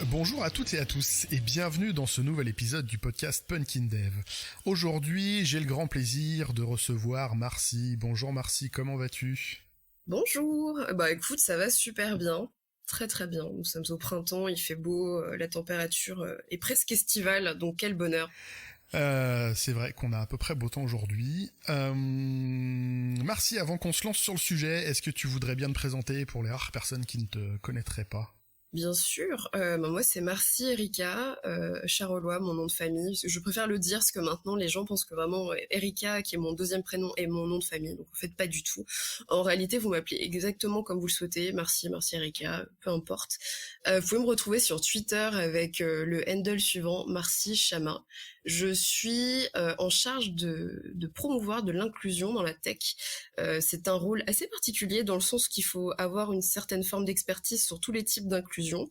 Bonjour à toutes et à tous et bienvenue dans ce nouvel épisode du podcast Punkin Dev. Aujourd'hui, j'ai le grand plaisir de recevoir Marcy. Bonjour Marcy, comment vas-tu ? Bonjour, bah écoute, ça va super bien, très très bien. Nous sommes au printemps, il fait beau, la température est presque estivale, donc quel bonheur. C'est vrai qu'on a à peu près beau temps aujourd'hui. Marcy, avant qu'on se lance sur le sujet, est-ce que tu voudrais bien te présenter pour les rares personnes qui ne te connaîtraient pas ? Bien sûr, moi c'est Marcy Erika Charolois, mon nom de famille. Je préfère le dire parce que maintenant les gens pensent que vraiment Erika, qui est mon deuxième prénom, est mon nom de famille. Donc en fait pas du tout. En réalité, vous m'appelez exactement comme vous le souhaitez, Marcy Erika, peu importe. Vous pouvez me retrouver sur Twitter avec le handle suivant, Marcy Chama. Je suis en charge de promouvoir de l'inclusion dans la tech. C'est un rôle assez particulier dans le sens qu'il faut avoir une certaine forme d'expertise sur tous les types d'inclusion,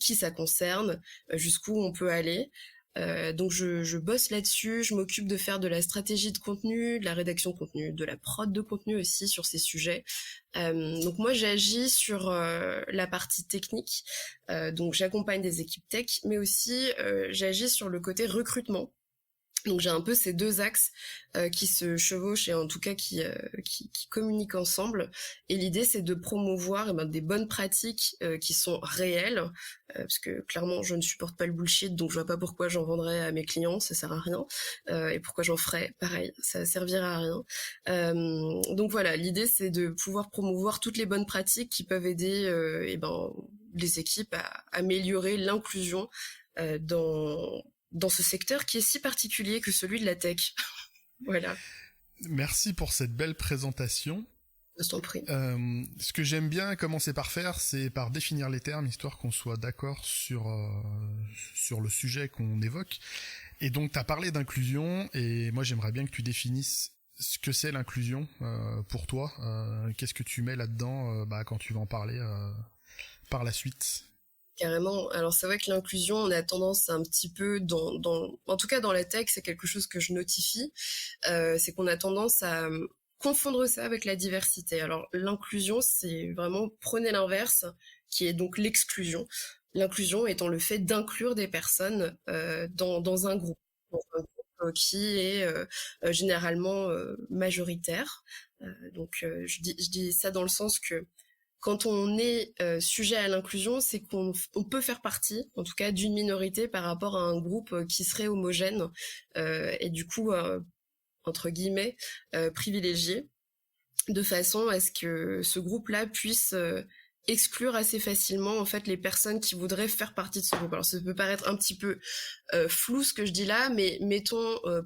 qui ça concerne, jusqu'où on peut aller. Donc je bosse là-dessus, je m'occupe de faire de la stratégie de contenu, de la rédaction de contenu, de la prod de contenu aussi sur ces sujets. Donc moi j'agis sur la partie technique, donc j'accompagne des équipes tech, mais aussi j'agis sur le côté recrutement. Donc j'ai un peu ces deux axes qui se chevauchent et en tout cas qui communiquent ensemble. Et l'idée c'est de promouvoir des bonnes pratiques qui sont réelles, parce que clairement je ne supporte pas le bullshit, donc je vois pas pourquoi j'en vendrais à mes clients, ça sert à rien. Et pourquoi j'en ferais pareil, ça servira à rien. Donc voilà, l'idée c'est de pouvoir promouvoir toutes les bonnes pratiques qui peuvent aider les équipes à améliorer l'inclusion dans ce secteur qui est si particulier que celui de la tech. Voilà, Merci pour cette belle présentation. je t'en prie. Ce que j'aime bien commencer par faire, c'est par définir les termes, histoire qu'on soit d'accord sur le sujet qu'on évoque. Et donc, tu as parlé d'inclusion, et moi j'aimerais bien que tu définisses ce que c'est l'inclusion pour toi. Qu'est-ce que tu mets là-dedans quand tu vas en parler par la suite ? Carrément. Alors c'est vrai que l'inclusion, on a tendance un petit peu en tout cas dans la tech, c'est quelque chose que je notifie, c'est qu'on a tendance à confondre ça avec la diversité. Alors l'inclusion, c'est vraiment prenez l'inverse, qui est donc l'exclusion. L'inclusion étant le fait d'inclure des personnes dans un groupe. Dans un groupe qui est généralement majoritaire. Je dis ça dans le sens que quand on est sujet à l'inclusion, c'est qu'on peut faire partie, en tout cas, d'une minorité par rapport à un groupe qui serait homogène et du coup, entre guillemets, privilégié, de façon à ce que ce groupe-là puisse exclure assez facilement en fait les personnes qui voudraient faire partie de ce groupe. Alors ça peut paraître un petit peu flou ce que je dis là, mais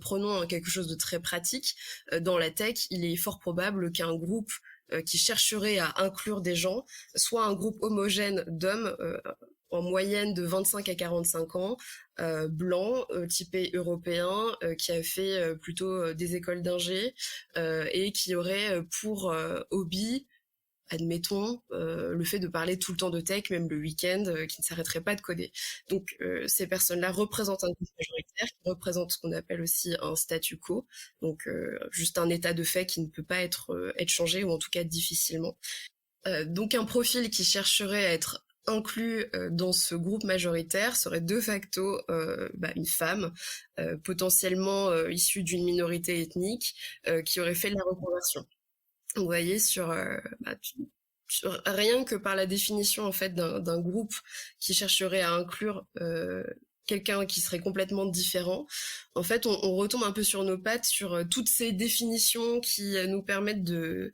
prenons quelque chose de très pratique. Dans la tech, il est fort probable qu'un groupe qui chercherait à inclure des gens soit un groupe homogène d'hommes en moyenne de 25 à 45 ans, blanc, typé européen, qui a fait plutôt des écoles d'ingé et qui aurait pour hobby, admettons, le fait de parler tout le temps de tech, même le week-end, qui ne s'arrêterait pas de coder. Donc ces personnes-là représentent un groupe majoritaire, qui représente ce qu'on appelle aussi un statu quo, donc juste un état de fait qui ne peut pas être changé, ou en tout cas difficilement. Donc un profil qui chercherait à être inclus dans ce groupe majoritaire serait de facto une femme, potentiellement issue d'une minorité ethnique, qui aurait fait de la reconversion. Vous voyez, rien que par la définition en fait d'un groupe qui chercherait à inclure quelqu'un qui serait complètement différent, en fait on retombe un peu sur nos pattes sur toutes ces définitions qui nous permettent de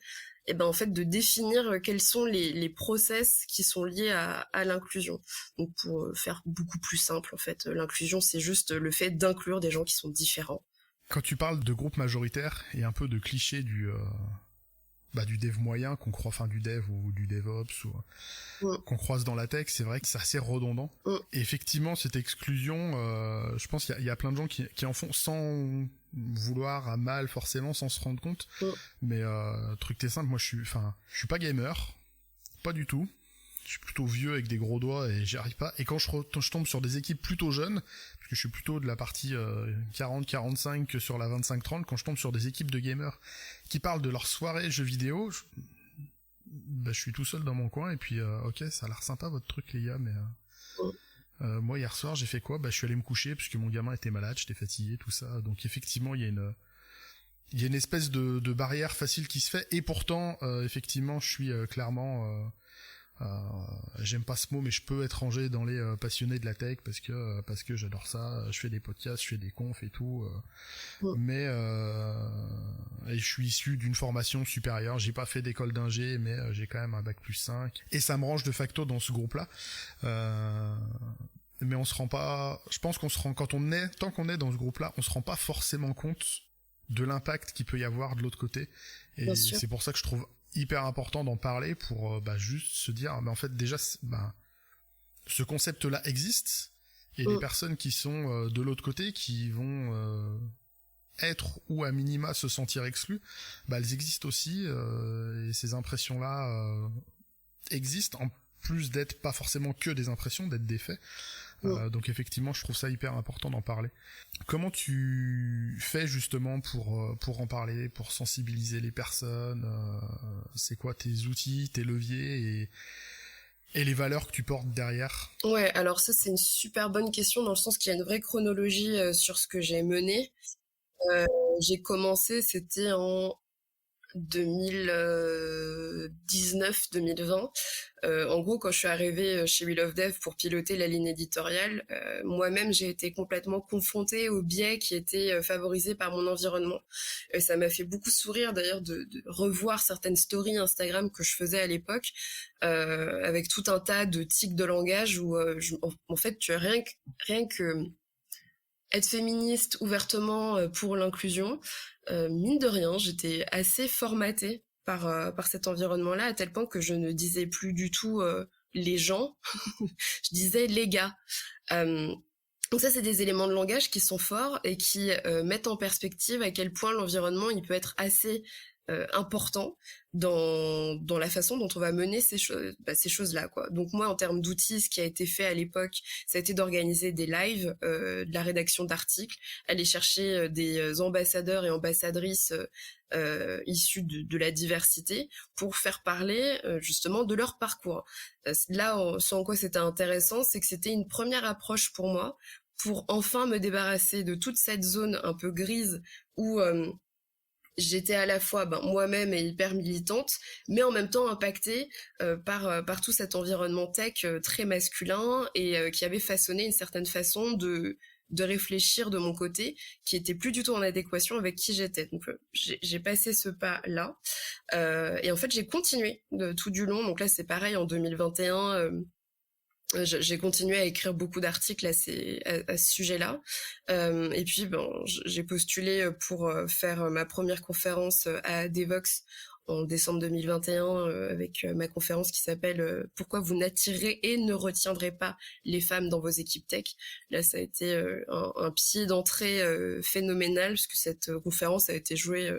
définir quels sont les process qui sont liés à l'inclusion. Donc pour faire beaucoup plus simple, en fait, l'inclusion c'est juste le fait d'inclure des gens qui sont différents. Quand tu parles de groupe majoritaire et un peu de cliché du dev moyen qu'on croit, enfin du dev ou du DevOps ou qu'on croise dans la tech, c'est vrai que c'est assez redondant. Et effectivement, cette exclusion, je pense qu'il y a plein de gens qui en font sans vouloir à mal forcément, sans se rendre compte. Mais truc t'es simple, moi je suis pas gamer, pas du tout. Je suis plutôt vieux avec des gros doigts et j'y arrive pas. Et quand je tombe sur des équipes plutôt jeunes, parce que je suis plutôt de la partie 40-45 que sur la 25-30, quand je tombe sur des équipes de gamers qui parlent de leur soirée jeux vidéo, bah, je suis tout seul dans mon coin et puis ok, ça a l'air sympa votre truc les gars, mais moi hier soir j'ai fait quoi? Bah je suis allé me coucher parce que mon gamin était malade, j'étais fatigué, tout ça. Donc effectivement il y a une espèce de barrière facile qui se fait, et pourtant effectivement je suis clairement j'aime pas ce mot, mais je peux être rangé dans les passionnés de la tech parce que j'adore ça. Je fais des podcasts, je fais des confs et tout, mais et je suis issu d'une formation supérieure. J'ai pas fait d'école d'ingé, mais j'ai quand même un bac+5 et ça me range de facto dans ce groupe-là. Mais on se rend pas. Je pense qu'on se rend tant qu'on est dans ce groupe-là, on se rend pas forcément compte de l'impact qu'il peut y avoir de l'autre côté. Et c'est pour ça que je trouve hyper important d'en parler pour juste se dire mais en fait déjà ce concept là existe et les personnes qui sont de l'autre côté qui vont être ou à minima se sentir exclues, elles existent aussi, et ces impressions là existent en plus d'être pas forcément que des impressions, d'être des faits. Donc effectivement je trouve ça hyper important d'en parler. Comment tu fais justement pour en parler, pour sensibiliser les personnes, c'est quoi tes outils, tes leviers et les valeurs que tu portes derrière? Ouais, alors ça c'est une super bonne question dans le sens qu'il y a une vraie chronologie sur ce que j'ai mené. J'ai commencé, c'était en 2019-2020. En gros, quand je suis arrivée chez We Love Dev pour piloter la ligne éditoriale, moi-même, j'ai été complètement confrontée aux biais qui étaient favorisés par mon environnement. Ça m'a fait beaucoup sourire, d'ailleurs, de revoir certaines stories Instagram que je faisais à l'époque, avec tout un tas de tics de langage où, en fait, tu as rien que être féministe ouvertement pour l'inclusion, mine de rien, j'étais assez formatée par cet environnement-là, à tel point que je ne disais plus du tout les gens, je disais les gars. Donc ça, c'est des éléments de langage qui sont forts et qui mettent en perspective à quel point l'environnement il peut être assez important dans la façon dont on va mener ces choses-là, quoi. Donc moi, en termes d'outils, ce qui a été fait à l'époque, ça a été d'organiser des lives, de la rédaction d'articles, aller chercher des ambassadeurs et ambassadrices issus de la diversité pour faire parler justement de leur parcours. Là, ce en quoi c'était intéressant, c'est que c'était une première approche pour moi pour enfin me débarrasser de toute cette zone un peu grise où j'étais à la fois moi-même et hyper militante, mais en même temps impactée par tout cet environnement tech très masculin et qui avait façonné une certaine façon de réfléchir de mon côté, qui était plus du tout en adéquation avec qui j'étais. Donc j'ai passé ce pas-là. Et en fait, j'ai continué tout du long. Donc là, c'est pareil, en 2021... j'ai continué à écrire beaucoup d'articles à ce sujet-là. Et puis, j'ai postulé pour faire ma première conférence à Devox en décembre 2021 avec ma conférence qui s'appelle « Pourquoi vous n'attirez et ne retiendrez pas les femmes dans vos équipes tech ?» Là, ça a été un pied d'entrée phénoménal, puisque cette conférence a été jouée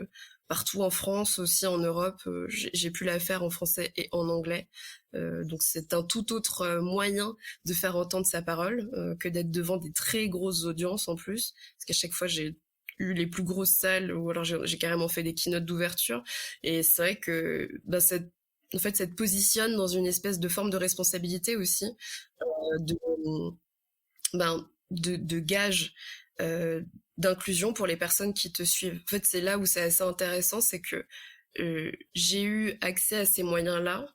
partout en France, aussi en Europe. J'ai pu la faire en français et en anglais. Donc c'est un tout autre moyen de faire entendre sa parole que d'être devant des très grosses audiences en plus. Parce qu'à chaque fois, j'ai eu les plus grosses salles, ou alors j'ai carrément fait des keynotes d'ouverture. Et c'est vrai que ça te positionne dans une espèce de forme de responsabilité aussi, de gage d'inclusion pour les personnes qui te suivent. En fait, c'est là où c'est assez intéressant, c'est que j'ai eu accès à ces moyens-là.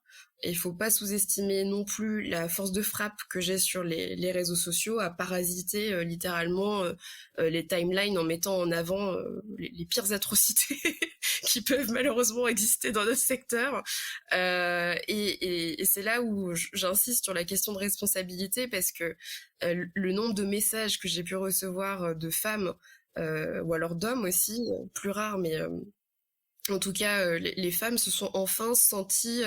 Et il faut pas sous-estimer non plus la force de frappe que j'ai sur les réseaux sociaux à parasiter littéralement les timelines en mettant en avant les pires atrocités qui peuvent malheureusement exister dans notre secteur. Et c'est là où j'insiste sur la question de responsabilité, parce que le nombre de messages que j'ai pu recevoir de femmes ou alors d'hommes aussi, plus rares, mais en tout cas les femmes se sont enfin senties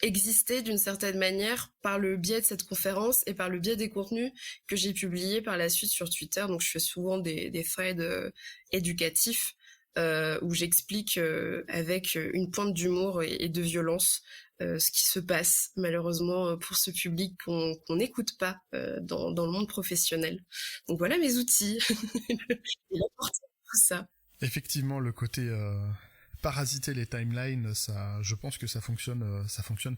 exister d'une certaine manière par le biais de cette conférence et par le biais des contenus que j'ai publiés par la suite sur Twitter. Donc je fais souvent des threads éducatifs où j'explique avec une pointe d'humour et de violence ce qui se passe malheureusement pour ce public qu'on n'écoute pas dans le monde professionnel. Donc voilà mes outils et l'importance de tout ça. Effectivement, le côté parasiter les timelines, ça, je pense que ça fonctionne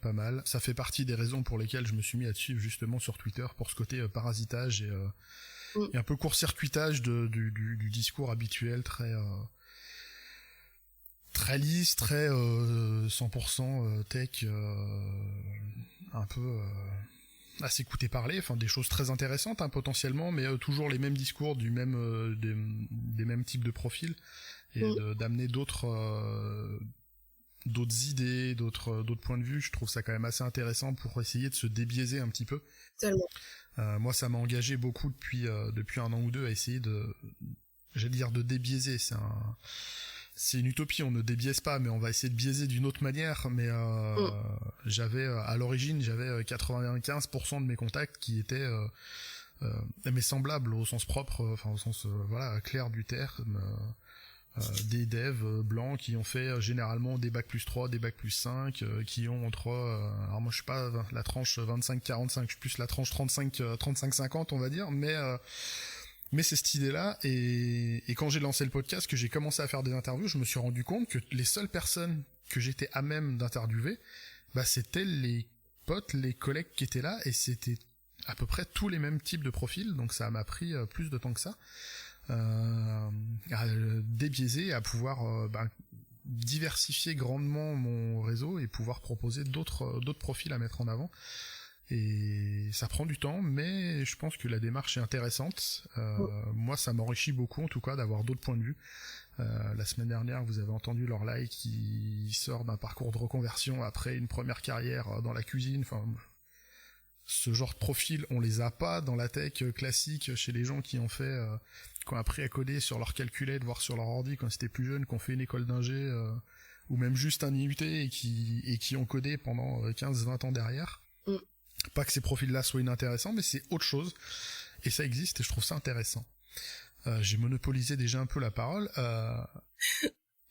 pas mal. Ça fait partie des raisons pour lesquelles je me suis mis à te suivre justement sur Twitter pour ce côté parasitage et un peu court-circuitage du discours habituel très lisse, très 100% tech, un peu à s'écouter parler, enfin des choses très intéressantes potentiellement, mais toujours les mêmes discours des mêmes types de profils et d'amener d'autres idées, d'autres points de vue. Je trouve ça quand même assez intéressant pour essayer de se débiaiser un petit peu. Tellement. Moi, ça m'a engagé beaucoup depuis 1 an ou 2 à essayer de débiaiser. C'est une utopie, on ne débiaise pas, mais on va essayer de biaiser d'une autre manière. Mais à l'origine, j'avais 95% de mes contacts qui étaient mes semblables au sens propre, enfin au sens clair du terme, des devs blancs qui ont fait généralement des bac+3, des bac+5, qui ont entre alors moi je suis pas la tranche 25-45, je suis plus la tranche 35-50 on va dire, mais c'est cette idée-là, et quand j'ai lancé le podcast, que j'ai commencé à faire des interviews, je me suis rendu compte que les seules personnes que j'étais à même d'interviewer, c'était les potes, les collègues qui étaient là, et c'était à peu près tous les mêmes types de profils, donc ça m'a pris plus de temps que ça, à débiaiser, à pouvoir diversifier grandement mon réseau et pouvoir proposer d'autres profils à mettre en avant. Et ça prend du temps, mais je pense que la démarche est intéressante. Moi, ça m'enrichit beaucoup, en tout cas, d'avoir d'autres points de vue. La semaine dernière, vous avez entendu Lorelai qui sort d'un parcours de reconversion après une première carrière dans la cuisine. Enfin, ce genre de profil, on les a pas dans la tech classique chez les gens qui ont appris à coder sur leur calculette, voire sur leur ordi quand c'était plus jeune, qui ont fait une école d'ingé, ou même juste un IUT et qui ont codé pendant 15-20 ans derrière. Pas que ces profils-là soient inintéressants, mais c'est autre chose. Et ça existe et je trouve ça intéressant. J'ai monopolisé déjà un peu la parole.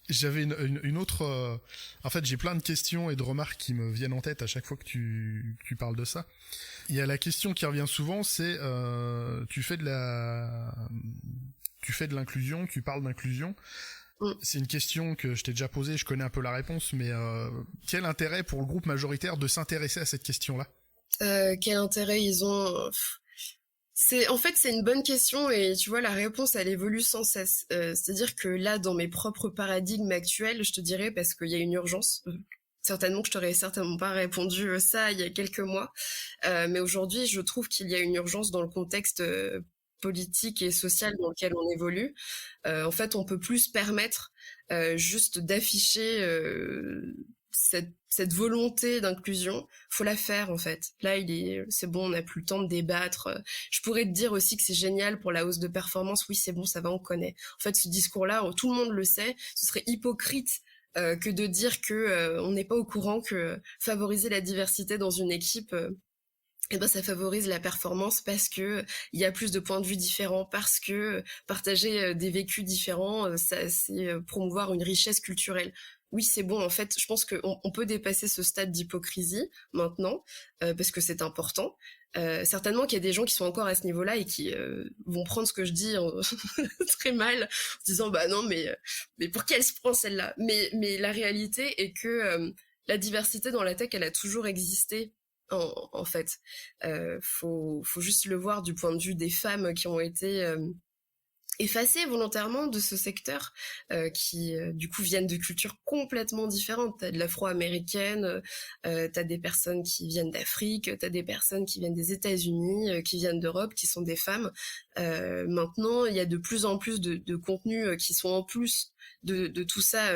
J'avais une autre... En fait, j'ai plein de questions et de remarques qui me viennent en tête à chaque fois que tu parles de ça. Il y a la question qui revient souvent, c'est tu fais de l'inclusion, tu parles d'inclusion. C'est une question que je t'ai déjà posée, je connais un peu la réponse, mais quel intérêt pour le groupe majoritaire de s'intéresser à cette question-là ? Quel intérêt ils ont c'est une bonne question, et tu vois, la réponse elle évolue sans cesse. C'est-à-dire que là, dans mes propres paradigmes actuels, je te dirais, parce qu'il y a une urgence, certainement que je t'aurais certainement pas répondu ça il y a quelques mois, mais aujourd'hui je trouve qu'il y a une urgence dans le contexte politique et social dans lequel on évolue. En fait, on peut plus se permettre juste d'afficher cette volonté d'inclusion. Faut la faire, en fait. Là, c'est bon, on n'a plus le temps de débattre. Je pourrais te dire aussi que c'est génial pour la hausse de performance. Oui, c'est bon, ça va, on connaît. En fait, ce discours-là, tout le monde le sait. Ce serait hypocrite que de dire que on n'est pas au courant que favoriser la diversité dans une équipe, ça favorise la performance, parce que il y a plus de points de vue différents, parce que partager des vécus différents, c'est promouvoir une richesse culturelle. Oui, c'est bon, en fait, je pense qu'on peut dépasser ce stade d'hypocrisie maintenant, parce que c'est important. Certainement qu'il y a des gens qui sont encore à ce niveau-là et qui vont prendre ce que je dis très mal, en disant bah non, mais pour qui elle se prend celle-là ? Mais la réalité est que la diversité dans la tech, elle a toujours existé. En fait, faut juste le voir du point de vue des femmes qui ont été effacées volontairement de ce secteur, qui du coup viennent de cultures complètement différentes. T'as de l'afro-américaine, t'as des personnes qui viennent d'Afrique, t'as des personnes qui viennent des États-Unis, qui viennent d'Europe, qui sont des femmes. Maintenant, il y a de plus en plus de contenus qui sont en plus de tout ça,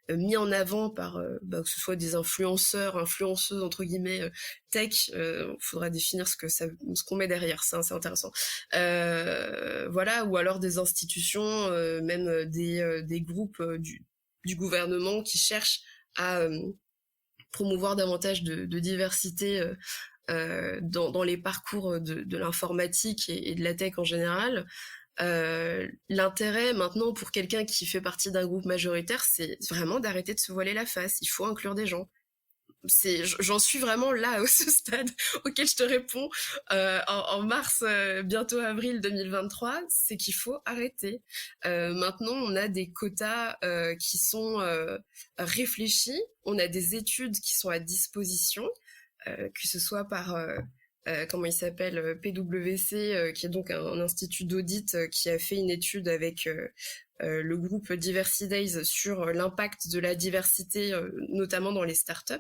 mis en avant par que ce soit des influenceuses entre guillemets tech. Faudra définir ce qu'on met derrière, c'est assez intéressant. Voilà, ou alors des institutions, même des groupes du gouvernement qui cherchent à promouvoir davantage de diversité dans les parcours de l'informatique et de la tech en général. L'intérêt maintenant pour quelqu'un qui fait partie d'un groupe majoritaire, c'est vraiment d'arrêter de se voiler la face. Il faut inclure des gens. j'en suis vraiment là, au ce stade auquel je te réponds en mars, bientôt avril 2023, c'est qu'il faut arrêter. Maintenant, on a des quotas qui sont réfléchis, on a des études qui sont à disposition, que ce soit par comment il s'appelle, PwC, qui est donc un institut d'audit qui a fait une étude avec le groupe Diversity Days sur l'impact de la diversité, notamment dans les startups.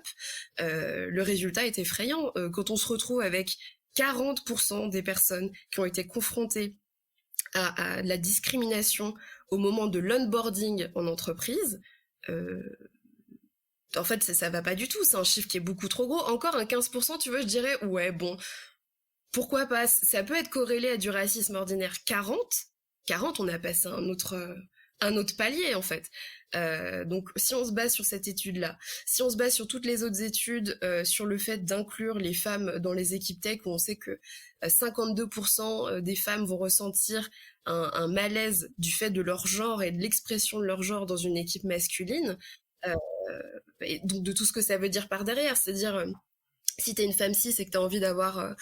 Le résultat est effrayant. Quand on se retrouve avec 40% des personnes qui ont été confrontées à la discrimination au moment de l'onboarding en entreprise, en fait, ça va pas du tout. C'est un chiffre qui est beaucoup trop gros. Encore un 15%, tu vois, je dirais, ouais, bon, pourquoi pas? Ça peut être corrélé à du racisme ordinaire. 40, on a passé un autre palier, en fait. Donc, si on se base sur cette étude-là, si on se base sur toutes les autres études, sur le fait d'inclure les femmes dans les équipes tech, où on sait que 52% des femmes vont ressentir un malaise du fait de leur genre et de l'expression de leur genre dans une équipe masculine, et donc de tout ce que ça veut dire par derrière, c'est-à-dire si t'es une femme cis et que t'as envie d'avoir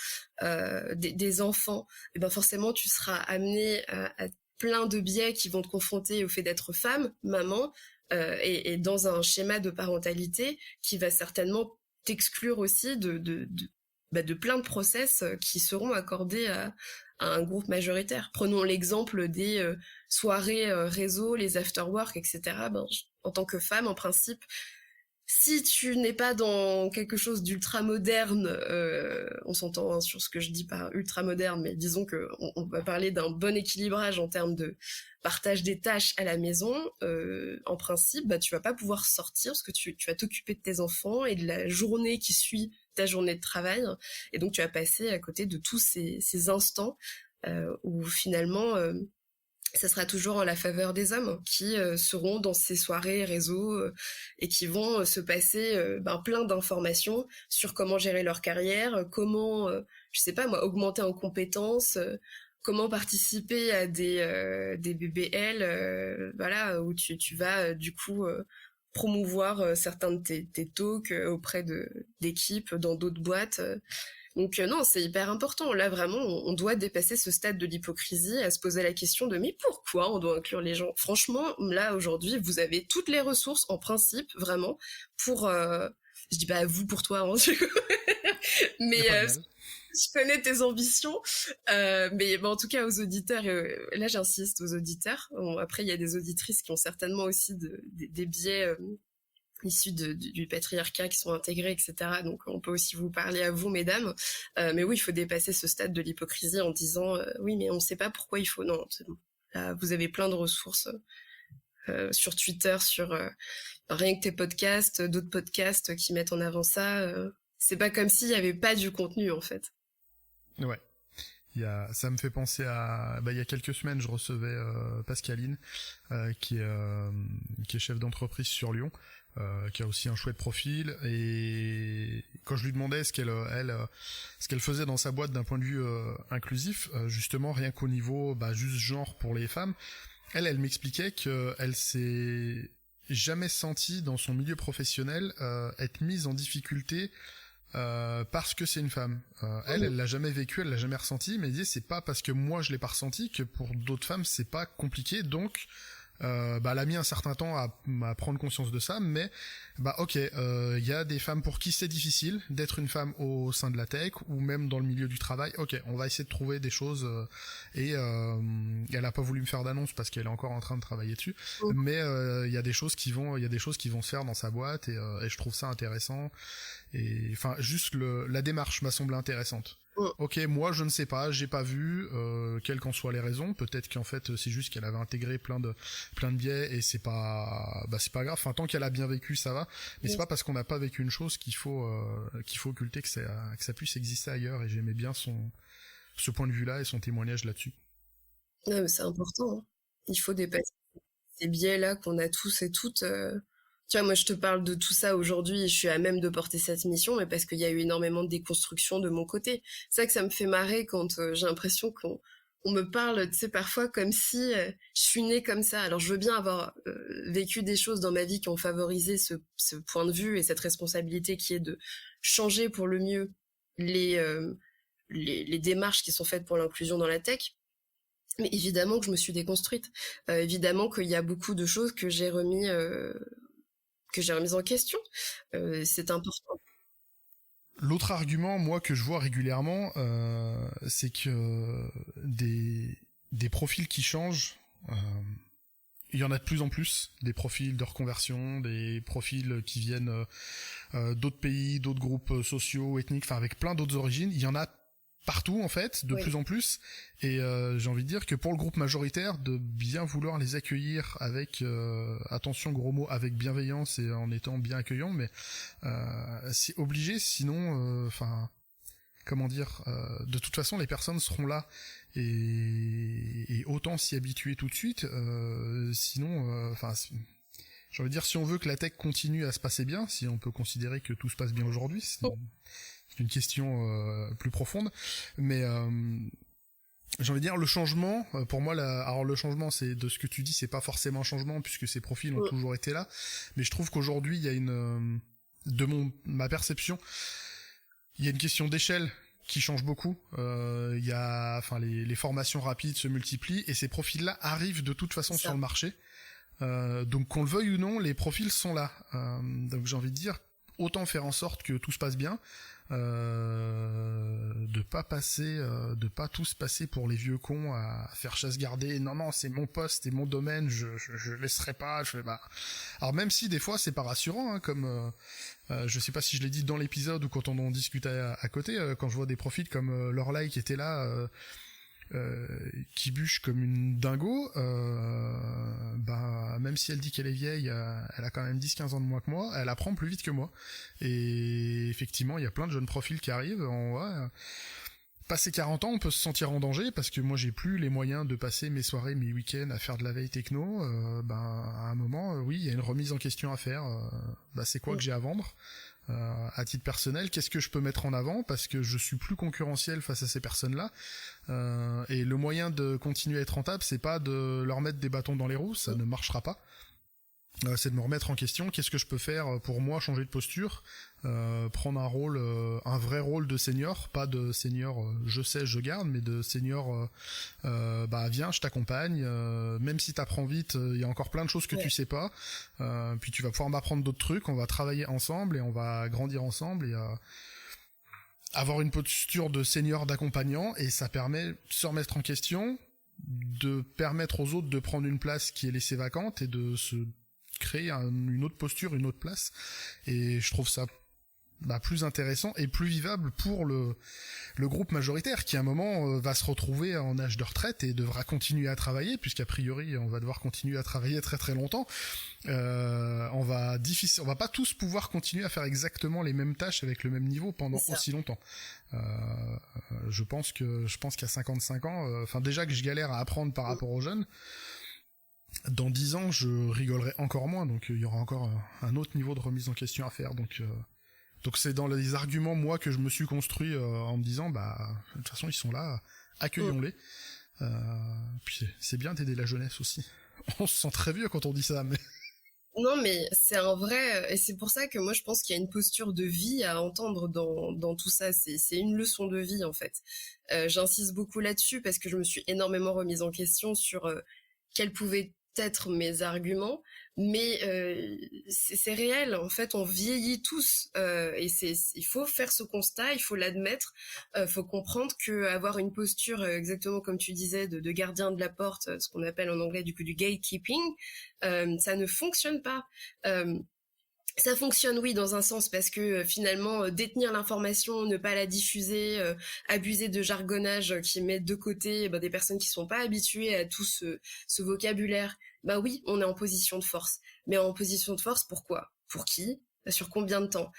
des enfants, et ben forcément tu seras amenée à plein de biais qui vont te confronter au fait d'être femme, maman, et dans un schéma de parentalité qui va certainement t'exclure aussi de plein de process qui seront accordés à un groupe majoritaire. Prenons l'exemple des soirées réseau, les after-work, etc. En tant que femme, en principe, si tu n'es pas dans quelque chose d'ultra moderne, on s'entend sur ce que je dis par ultra moderne, mais disons que on va parler d'un bon équilibrage en termes de partage des tâches à la maison. En principe, tu vas pas pouvoir sortir parce que tu vas t'occuper de tes enfants et de la journée qui suit ta journée de travail, et donc tu vas passer à côté de tous ces instants où finalement ça sera toujours en la faveur des hommes qui seront dans ces soirées réseaux et qui vont se passer plein d'informations sur comment gérer leur carrière, comment, je sais pas moi, augmenter en compétences, comment participer à des BBL, voilà, où tu vas du coup promouvoir certains de tes talks auprès d'équipes dans d'autres boîtes. Donc non, c'est hyper important. Là, vraiment, on doit dépasser ce stade de l'hypocrisie, à se poser la question de mais pourquoi on doit inclure les gens? Franchement, là, aujourd'hui, vous avez toutes les ressources, en principe, vraiment, pour... je dis pas vous pour toi, hein, mais je connais tes ambitions. Mais en tout cas, aux auditeurs, là, j'insiste, aux auditeurs. Bon, après, il y a des auditrices qui ont certainement aussi des biais... issus du patriarcat qui sont intégrés, etc. Donc on peut aussi vous parler à vous, mesdames. Mais oui, il faut dépasser ce stade de l'hypocrisie en disant oui, mais on ne sait pas pourquoi il faut. Non, c'est bon. Là, vous avez plein de ressources sur Twitter, sur rien que tes podcasts, d'autres podcasts qui mettent en avant ça. C'est pas comme s'il n'y avait pas du contenu, en fait. Ouais. Ça me fait penser à... il y a quelques semaines, je recevais Pascaline, qui est chef d'entreprise sur Lyon, qui a aussi un chouette profil, et quand je lui demandais ce qu'elle faisait dans sa boîte d'un point de vue inclusif, justement rien qu'au niveau juste genre pour les femmes, elle m'expliquait qu'elle s'est jamais sentie dans son milieu professionnel être mise en difficulté parce que c'est une femme. Elle l'a jamais vécu, elle l'a jamais ressenti, mais elle disait c'est pas parce que moi je l'ai pas ressenti que pour d'autres femmes c'est pas compliqué, donc elle a mis un certain temps à prendre conscience de ça, mais ok, y a des femmes pour qui c'est difficile d'être une femme au sein de la tech ou même dans le milieu du travail. Ok, on va essayer de trouver des choses et elle a pas voulu me faire d'annonce parce qu'elle est encore en train de travailler dessus, mais il y a des choses qui vont se faire dans sa boîte et je trouve ça intéressant. Et enfin juste la démarche m'a semblé intéressante. Ok, moi je ne sais pas, j'ai pas vu, quelles qu'en soient les raisons. Peut-être qu'en fait c'est juste qu'elle avait intégré plein de biais et c'est pas grave. Enfin tant qu'elle a bien vécu ça va. Mais c'est pas parce qu'on n'a pas vécu une chose qu'il faut occulter que ça puisse exister ailleurs. Et j'aimais bien ce point de vue-là et son témoignage là-dessus. Ouais, mais c'est important. Hein. Il faut dépasser ces biais-là qu'on a tous et toutes. Tu vois, moi, je te parle de tout ça aujourd'hui et je suis à même de porter cette mission, mais parce qu'il y a eu énormément de déconstruction de mon côté. C'est ça que ça me fait marrer quand j'ai l'impression on me parle, tu sais, parfois comme si je suis née comme ça. Alors, je veux bien avoir vécu des choses dans ma vie qui ont favorisé ce point de vue et cette responsabilité qui est de changer pour le mieux les démarches qui sont faites pour l'inclusion dans la tech. Mais évidemment que je me suis déconstruite. Évidemment qu'il y a beaucoup de choses que j'ai remises en question. C'est important. L'autre argument, moi, que je vois régulièrement, c'est que des profils qui changent, il y en a de plus en plus, des profils de reconversion, des profils qui viennent d'autres pays, d'autres groupes sociaux, ethniques, enfin avec plein d'autres origines. Il y en a partout en fait, de plus en plus, et j'ai envie de dire que pour le groupe majoritaire, de bien vouloir les accueillir avec attention gros mots, avec bienveillance et en étant bien accueillant, mais c'est obligé, sinon enfin comment dire, de toute façon les personnes seront là et autant s'y habituer tout de suite, sinon enfin j'ai envie de dire, si on veut que la tech continue à se passer bien, si on peut considérer que tout se passe bien aujourd'hui, c'est une question plus profonde, mais j'ai envie de dire le changement, pour moi, alors le changement, c'est de ce que tu dis, c'est pas forcément un changement puisque ces profils ont toujours été là, mais je trouve qu'aujourd'hui il y a ma perception, il y a une question d'échelle qui change beaucoup. Il y a, enfin, les formations rapides se multiplient et ces profils-là arrivent de toute façon sur le marché. Donc qu'on le veuille ou non, les profils sont là. Donc j'ai envie de dire, autant faire en sorte que tout se passe bien, de pas tous passer pour les vieux cons à faire chasse gardée. Non, c'est mon poste et mon domaine, je laisserai pas. Alors même si des fois c'est pas rassurant, hein, comme je sais pas si je l'ai dit dans l'épisode ou quand on en discutait à côté, quand je vois des profils comme Lorelai qui était là. Qui bûche comme une dingo, bah, même si elle dit qu'elle est vieille, elle a quand même 10-15 ans de moins que moi, elle apprend plus vite que moi. Et effectivement, il y a plein de jeunes profils qui arrivent. Passé 40 ans, on peut se sentir en danger parce que moi j'ai plus les moyens de passer mes soirées, mes week-ends à faire de la veille techno. À un moment, oui, il y a une remise en question à faire. C'est quoi que j'ai à vendre ? À titre personnel, qu'est-ce que je peux mettre en avant parce que je suis plus concurrentiel face à ces personnes-là, et le moyen de continuer à être rentable, c'est pas de leur mettre des bâtons dans les roues, ça ne marchera pas. C'est de me remettre en question, qu'est-ce que je peux faire pour moi, changer de posture, prendre un vrai rôle de senior, pas de senior je sais je garde, mais de senior viens je t'accompagne, même si t'apprends vite, il y a encore plein de choses que tu sais pas, puis tu vas pouvoir m'apprendre d'autres trucs, on va travailler ensemble et on va grandir ensemble et avoir une posture de senior d'accompagnant, et ça permet de se remettre en question, de permettre aux autres de prendre une place qui est laissée vacante et de se créer une autre posture, une autre place, et je trouve ça plus intéressant et plus vivable pour le groupe majoritaire qui à un moment va se retrouver en âge de retraite et devra continuer à travailler, puisqu'a priori on va devoir continuer à travailler très très longtemps. On va pas tous pouvoir continuer à faire exactement les mêmes tâches avec le même niveau pendant aussi longtemps. Je pense qu'à 55 ans, déjà que je galère à apprendre par rapport aux jeunes, dans 10 ans, je rigolerai encore moins, donc il y aura encore un autre niveau de remise en question à faire. Donc c'est dans les arguments, moi, que je me suis construit en me disant, de toute façon, ils sont là, accueillons-les. Puis c'est bien d'aider la jeunesse aussi. On se sent très vieux quand on dit ça, mais... Non, mais c'est un vrai... Et c'est pour ça que moi, je pense qu'il y a une posture de vie à entendre dans tout ça. C'est une leçon de vie, en fait. J'insiste beaucoup là-dessus parce que je me suis énormément remise en question sur quels pouvaient être mes arguments, mais c'est réel. En fait, on vieillit tous, et il faut faire ce constat, il faut l'admettre, faut comprendre que avoir une posture exactement comme tu disais de gardien de la porte, ce qu'on appelle en anglais du coup du gatekeeping, ça ne fonctionne pas. Ça fonctionne, oui, dans un sens, parce que finalement, détenir l'information, ne pas la diffuser, abuser de jargonnage qui met de côté des personnes qui sont pas habituées à tout ce vocabulaire, oui, on est en position de force. Mais en position de force, pourquoi ? Pour qui ? Sur combien de temps ?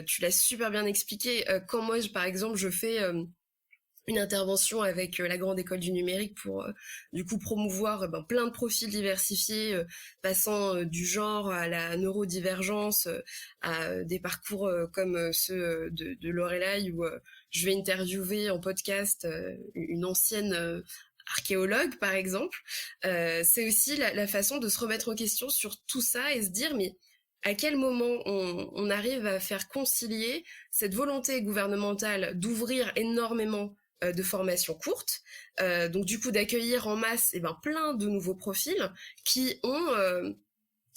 Tu l'as super bien expliqué. Quand moi, par exemple, je fais... une intervention avec la grande école du numérique pour du coup promouvoir plein de profils diversifiés, passant du genre à la neurodivergence, à des parcours comme ceux de Lorelai, où je vais interviewer en podcast une ancienne archéologue par exemple, c'est aussi la façon de se remettre en question sur tout ça et se dire mais à quel moment on arrive à faire concilier cette volonté gouvernementale d'ouvrir énormément de formations courtes, donc du coup d'accueillir en masse plein de nouveaux profils qui ont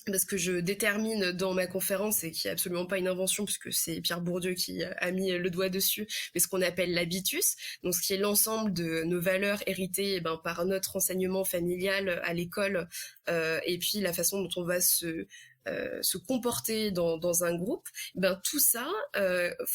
parce que je détermine dans ma conférence, et qui est absolument pas une invention, puisque c'est Pierre Bourdieu qui a mis le doigt dessus, mais ce qu'on appelle l'habitus, donc ce qui est l'ensemble de nos valeurs héritées par notre enseignement familial à l'école, et puis la façon dont on va se comporter dans un groupe, tout ça,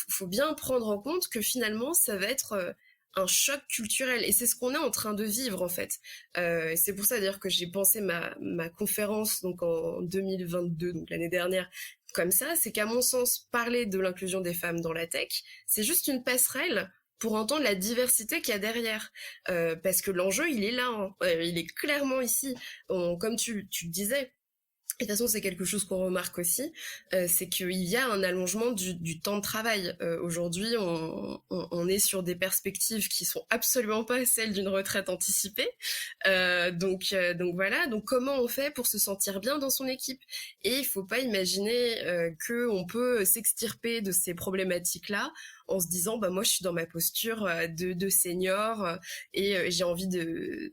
faut bien prendre en compte que finalement, ça va être un choc culturel, et c'est ce qu'on est en train de vivre en fait. C'est pour ça d'ailleurs que j'ai pensé ma conférence donc en 2022, donc l'année dernière, comme ça, c'est qu'à mon sens, parler de l'inclusion des femmes dans la tech, c'est juste une passerelle pour entendre la diversité qu'il y a derrière, parce que l'enjeu il est là, hein. Il est clairement ici. Comme tu le disais. Et de toute façon, c'est quelque chose qu'on remarque aussi, c'est qu'il y a un allongement du temps de travail. Aujourd'hui, on est sur des perspectives qui sont absolument pas celles d'une retraite anticipée. Donc voilà. Donc comment on fait pour se sentir bien dans son équipe? Et il faut pas imaginer que on peut s'extirper de ces problématiques-là en se disant moi je suis dans ma posture de senior et j'ai envie de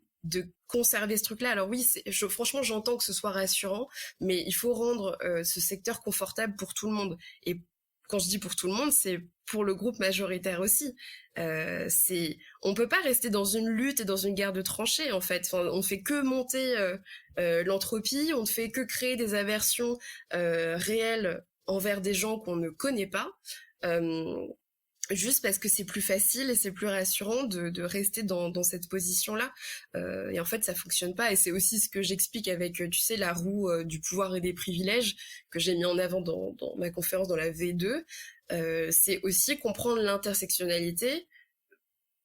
conserver ce truc-là. Alors oui, franchement, j'entends que ce soit rassurant, mais il faut rendre ce secteur confortable pour tout le monde. Et quand je dis pour tout le monde, c'est pour le groupe majoritaire aussi. On peut pas rester dans une lutte et dans une guerre de tranchées, en fait. Enfin, on ne fait que monter l'entropie, on ne fait que créer des aversions réelles envers des gens qu'on ne connaît pas. Juste parce que c'est plus facile et c'est plus rassurant de rester dans cette position-là. Et en fait, ça fonctionne pas. Et c'est aussi ce que j'explique avec, tu sais, la roue du pouvoir et des privilèges que j'ai mis en avant dans ma conférence dans la V2. C'est aussi comprendre l'intersectionnalité.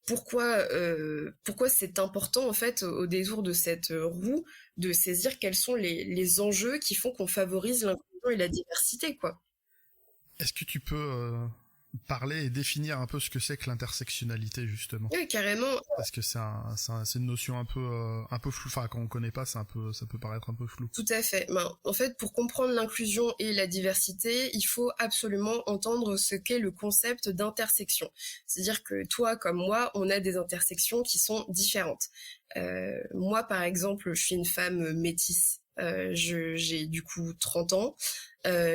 Pourquoi c'est important, en fait, au détour de cette roue, de saisir quels sont les enjeux qui font qu'on favorise l'inclusion et la diversité, quoi. Est-ce que tu peux parler et définir un peu ce que c'est que l'intersectionnalité, justement? Oui, carrément. Parce que c'est une notion un peu floue. Enfin, quand on connaît pas, ça peut paraître un peu flou. Tout à fait. En fait, pour comprendre l'inclusion et la diversité, il faut absolument entendre ce qu'est le concept d'intersection. C'est-à-dire que toi, comme moi, on a des intersections qui sont différentes. Moi, par exemple, je suis une femme métisse. J'ai du coup 30 ans.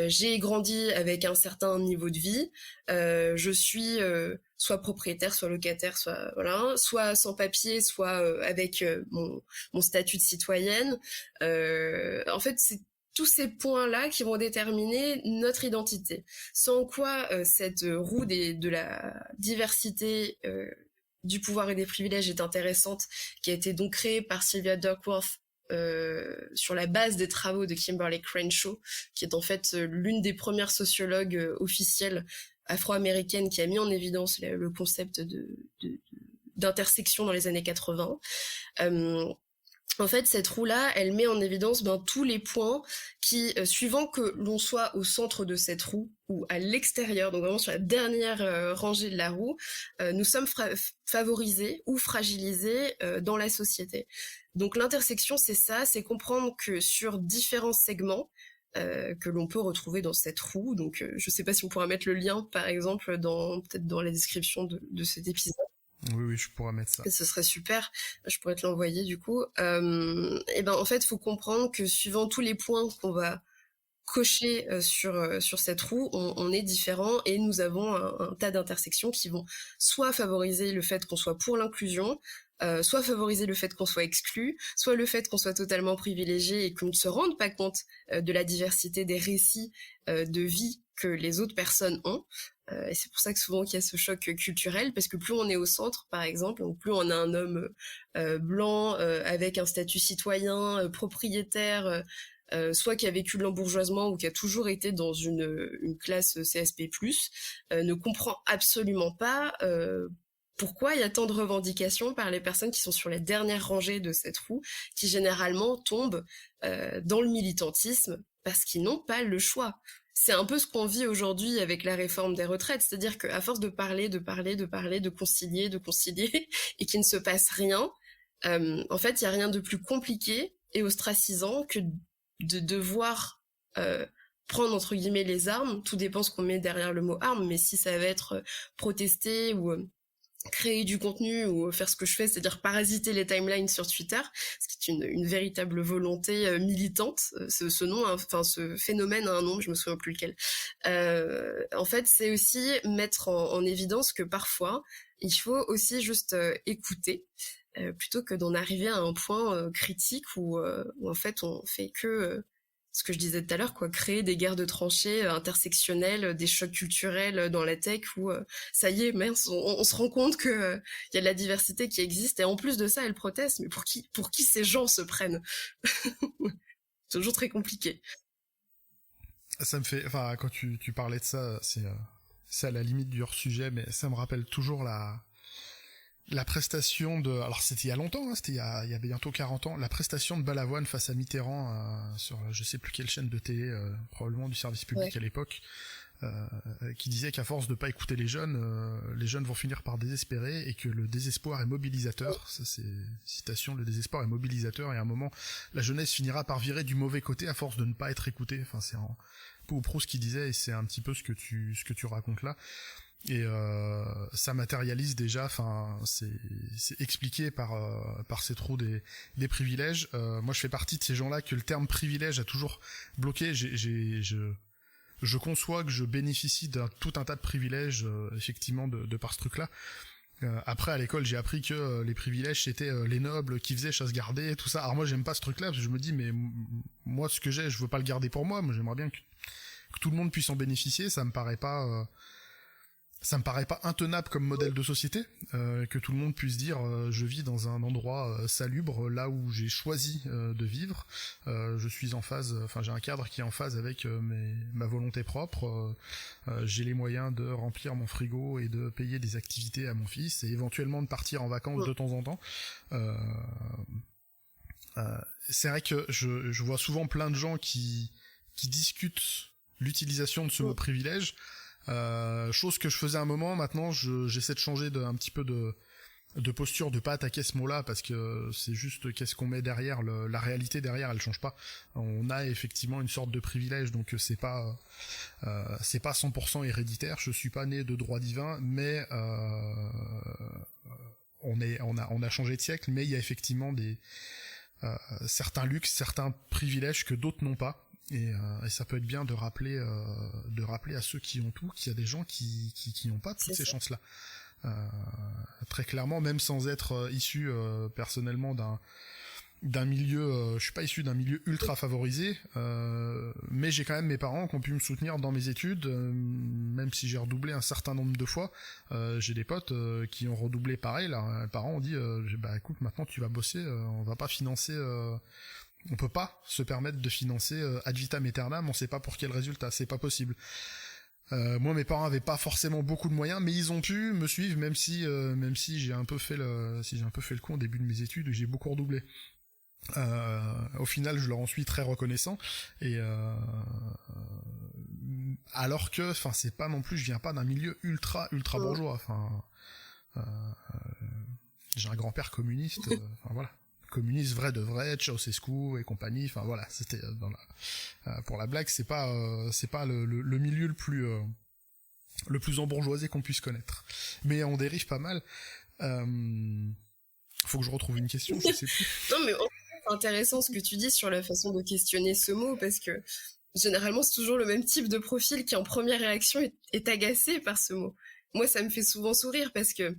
J'ai grandi avec un certain niveau de vie. Je suis soit propriétaire, soit locataire, soit sans papier, soit avec mon statut de citoyenne. En fait, c'est tous ces points-là qui vont déterminer notre identité. Sans quoi cette roue de la diversité, du pouvoir et des privilèges est intéressante, qui a été donc créée par Sylvia Duckworth sur la base des travaux de Kimberly Crenshaw, qui est en fait l'une des premières sociologues officielles afro-américaines qui a mis en évidence le concept d'intersection dans les années 80. En fait, cette roue-là, elle met en évidence tous les points qui, suivant que l'on soit au centre de cette roue ou à l'extérieur, donc vraiment sur la dernière rangée de la roue, nous sommes favorisés ou fragilisés dans la société. Donc l'intersection, c'est ça, c'est comprendre que sur différents segments que l'on peut retrouver dans cette roue, donc je sais pas si on pourra mettre le lien, par exemple, peut-être dans la description de cet épisode. Oui, je pourrais mettre ça. Et ce serait super, je pourrais te l'envoyer du coup. En fait, il faut comprendre que suivant tous les points qu'on va cocher sur cette roue, on est différent, et nous avons un tas d'intersections qui vont soit favoriser le fait qu'on soit pour l'inclusion, soit favoriser le fait qu'on soit exclu, soit le fait qu'on soit totalement privilégié et qu'on ne se rende pas compte de la diversité des récits de vie que les autres personnes ont. Et c'est pour ça que souvent qu'il y a ce choc culturel, parce que plus on est au centre, par exemple, donc plus on a un homme blanc avec un statut citoyen, propriétaire, soit qui a vécu de l'embourgeoisement ou qui a toujours été dans une classe CSP+, ne comprend absolument pas pourquoi il y a tant de revendications par les personnes qui sont sur les dernières rangées de cette roue, qui généralement tombent dans le militantisme parce qu'ils n'ont pas le choix. C'est un peu ce qu'on vit aujourd'hui avec la réforme des retraites, c'est-à-dire qu'à force de parler, de concilier, et qu'il ne se passe rien, En fait, il y a rien de plus compliqué et ostracisant que de devoir prendre entre guillemets les armes. Tout dépend ce qu'on met derrière le mot arme, mais si ça va être protester ou créer du contenu ou faire ce que je fais, c'est-à-dire parasiter les timelines sur Twitter, ce qui est une véritable volonté militante. Ce nom, enfin ce phénomène a un nom, je me souviens plus lequel. En fait, c'est aussi mettre en évidence que parfois, il faut aussi juste écouter, plutôt que d'en arriver à un point critique où en fait on fait que ce que je disais tout à l'heure, quoi, créer des guerres de tranchées intersectionnelles, des chocs culturels dans la tech où ça y est, mince, on se rend compte que y a de la diversité qui existe et en plus de ça, elle proteste. Mais pour qui ces gens se prennent? C'est toujours très compliqué. Ça me fait, enfin, quand tu parlais de ça, c'est à la limite du hors-sujet, mais ça me rappelle toujours la prestation de, alors c'était il y a longtemps, hein, c'était il y a bientôt 40 ans, la prestation de Balavoine face à Mitterrand sur je sais plus quelle chaîne de télé, probablement du service public à l'époque, qui disait qu'à force de pas écouter les jeunes vont finir par désespérer et que le désespoir est mobilisateur. Ça c'est citation, le désespoir est mobilisateur et à un moment la jeunesse finira par virer du mauvais côté à force de ne pas être écoutée. Enfin c'est un peu au Proust qui disait et c'est un petit peu ce que tu racontes là. Et ça matérialise déjà, enfin c'est expliqué par ces trous des privilèges. Moi je fais partie de ces gens-là que le terme privilège a toujours bloqué. Je conçois que je bénéficie d'un tout un tas de privilèges effectivement de par ce truc-là. Après à l'école j'ai appris que les privilèges c'était les nobles qui faisaient chasse gardée, tout ça. Alors moi j'aime pas ce truc-là parce que je me dis mais moi ce que j'ai je veux pas le garder pour moi. Moi j'aimerais bien que tout le monde puisse en bénéficier. Ça me paraît pas intenable comme modèle de société, que tout le monde puisse dire je vis dans un endroit salubre, là où j'ai choisi de vivre, je suis en phase, enfin j'ai un cadre qui est en phase avec ma volonté propre, j'ai les moyens de remplir mon frigo et de payer des activités à mon fils et éventuellement de partir en vacances de temps en temps. C'est vrai que je vois souvent plein de gens qui discutent l'utilisation de ce mot privilège. Chose que je faisais un moment, maintenant j'essaie de changer un petit peu de posture, de pas attaquer ce mot-là parce que c'est juste qu'est-ce qu'on met derrière, la réalité derrière elle change pas. On a effectivement une sorte de privilège, donc c'est pas 100% héréditaire. Je suis pas né de droit divin, mais on a changé de siècle, mais il y a effectivement certains luxes, certains privilèges que d'autres n'ont pas. Et ça peut être bien de rappeler à ceux qui ont tout qu'il y a des gens qui n'ont pas toutes ces chances-là. Très clairement, même sans être issu personnellement d'un milieu, je suis pas issu d'un milieu ultra favorisé, mais j'ai quand même mes parents qui ont pu me soutenir dans mes études, même si j'ai redoublé un certain nombre de fois. J'ai des potes qui ont redoublé pareil. Là, les parents ont dit bah écoute, maintenant tu vas bosser, on va pas financer. On peut pas se permettre de financer ad vitam aeternam, on sait pas pour quel résultat, c'est pas possible. Moi mes parents avaient pas forcément beaucoup de moyens, mais ils ont pu me suivre même si j'ai un peu fait le con au début de mes études où j'ai beaucoup redoublé. Au final je leur en suis très reconnaissant et alors que enfin c'est pas non plus, je viens pas d'un milieu ultra bourgeois, enfin j'ai un grand-père communiste, enfin voilà. Communiste vrai de vrai, Ceausescu et compagnie, enfin voilà, c'était pour la blague, c'est pas le milieu le plus embourgeoisé qu'on puisse connaître. Mais on dérive pas mal. Faut que je retrouve une question, je sais plus. Non mais c'est intéressant ce que tu dis sur la façon de questionner ce mot parce que généralement c'est toujours le même type de profil qui en première réaction est agacé par ce mot. Moi ça me fait souvent sourire parce que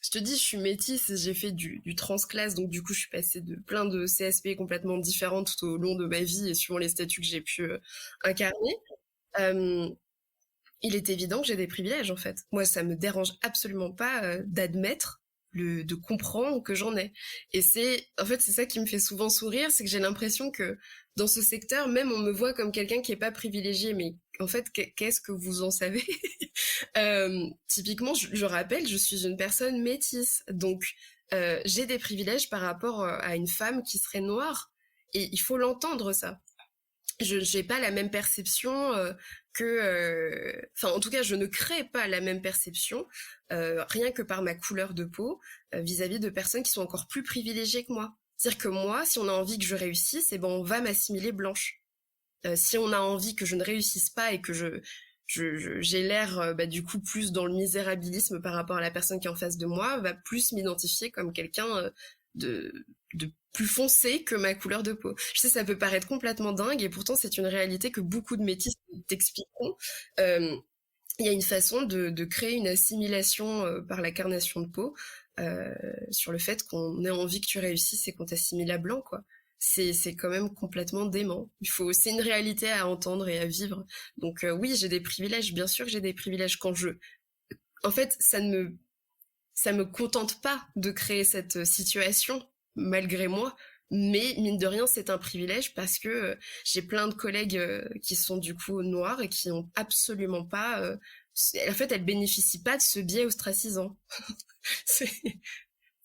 je te dis, je suis métisse, j'ai fait du transclasse, donc du coup, je suis passée de plein de CSP complètement différents tout au long de ma vie et suivant les statuts que j'ai pu incarner. Il est évident que j'ai des privilèges, en fait. Moi, ça me dérange absolument pas d'admettre, de comprendre que j'en ai. Et c'est ça qui me fait souvent sourire, c'est que j'ai l'impression que dans ce secteur, même on me voit comme quelqu'un qui est pas privilégié, mais en fait, qu'est-ce que vous en savez? Typiquement, je rappelle, je suis une personne métisse, donc j'ai des privilèges par rapport à une femme qui serait noire, et il faut l'entendre ça. je n'ai pas la même perception enfin en tout cas je ne crée pas la même perception rien que par ma couleur de peau vis-à-vis de personnes qui sont encore plus privilégiées que moi. C'est-à-dire que moi, si on a envie que je réussisse, on va m'assimiler blanche. Si on a envie que je ne réussisse pas et que j'ai l'air du coup plus dans le misérabilisme par rapport à la personne qui est en face de moi, va plus m'identifier comme quelqu'un de plus foncé que ma couleur de peau. Je sais, ça peut paraître complètement dingue et pourtant c'est une réalité que beaucoup de métis t'expliqueront. Il y a une façon de créer une assimilation par la carnation de peau sur le fait qu'on ait envie que tu réussisses et qu'on t'assimile à blanc, quoi. C'est quand même complètement dément. C'est une réalité à entendre et à vivre. Donc oui, j'ai des privilèges, bien sûr que j'ai des privilèges en fait, ça me contente pas de créer cette situation malgré moi, mais mine de rien c'est un privilège parce que j'ai plein de collègues qui sont du coup noirs et qui ont absolument pas en fait elles bénéficient pas de ce biais ostracisant. C'est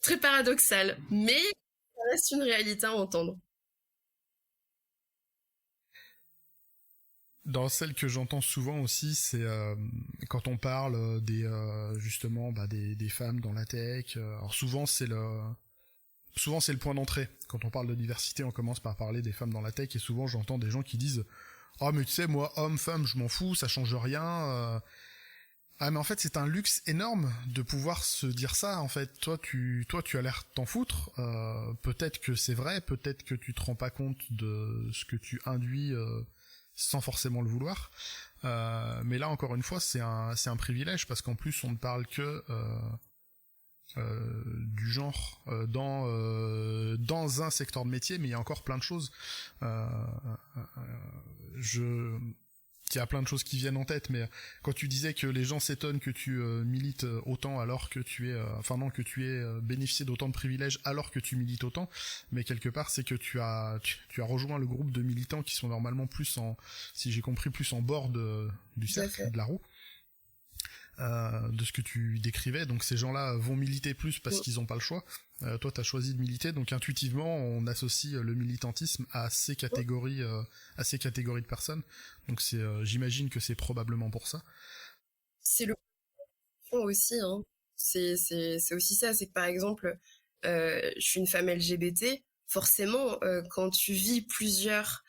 très paradoxal, mais ça reste une réalité à entendre. Dans celle que j'entends souvent aussi, c'est quand on parle justement des femmes dans la tech. Alors souvent c'est le point d'entrée. Quand on parle de diversité, on commence par parler des femmes dans la tech et souvent j'entends des gens qui disent "Oh mais tu sais moi homme femme, je m'en fous, ça change rien." Ah mais en fait c'est un luxe énorme de pouvoir se dire ça en fait. Toi tu as l'air t'en foutre. Peut-être que c'est vrai, peut-être que tu te rends pas compte de ce que tu induis sans forcément le vouloir. Mais là encore une fois c'est un privilège parce qu'en plus on ne parle que du genre dans un secteur de métier, mais il y a encore plein de choses. Il y a plein de choses qui viennent en tête, mais quand tu disais que les gens s'étonnent que tu milites autant alors que tu es bénéficié d'autant de privilèges alors que tu milites autant, mais quelque part c'est que tu as rejoint le groupe de militants qui sont normalement plus si j'ai compris, plus en bord du cercle, de la roue. De ce que tu décrivais, donc ces gens-là vont militer plus parce qu'ils n'ont pas le choix. Toi, t'as choisi de militer, donc intuitivement, on associe le militantisme à ces catégories de personnes. Donc j'imagine que c'est probablement pour ça. C'est le fond aussi, hein. C'est aussi ça, c'est que par exemple, je suis une femme LGBT. Forcément, quand tu vis plusieurs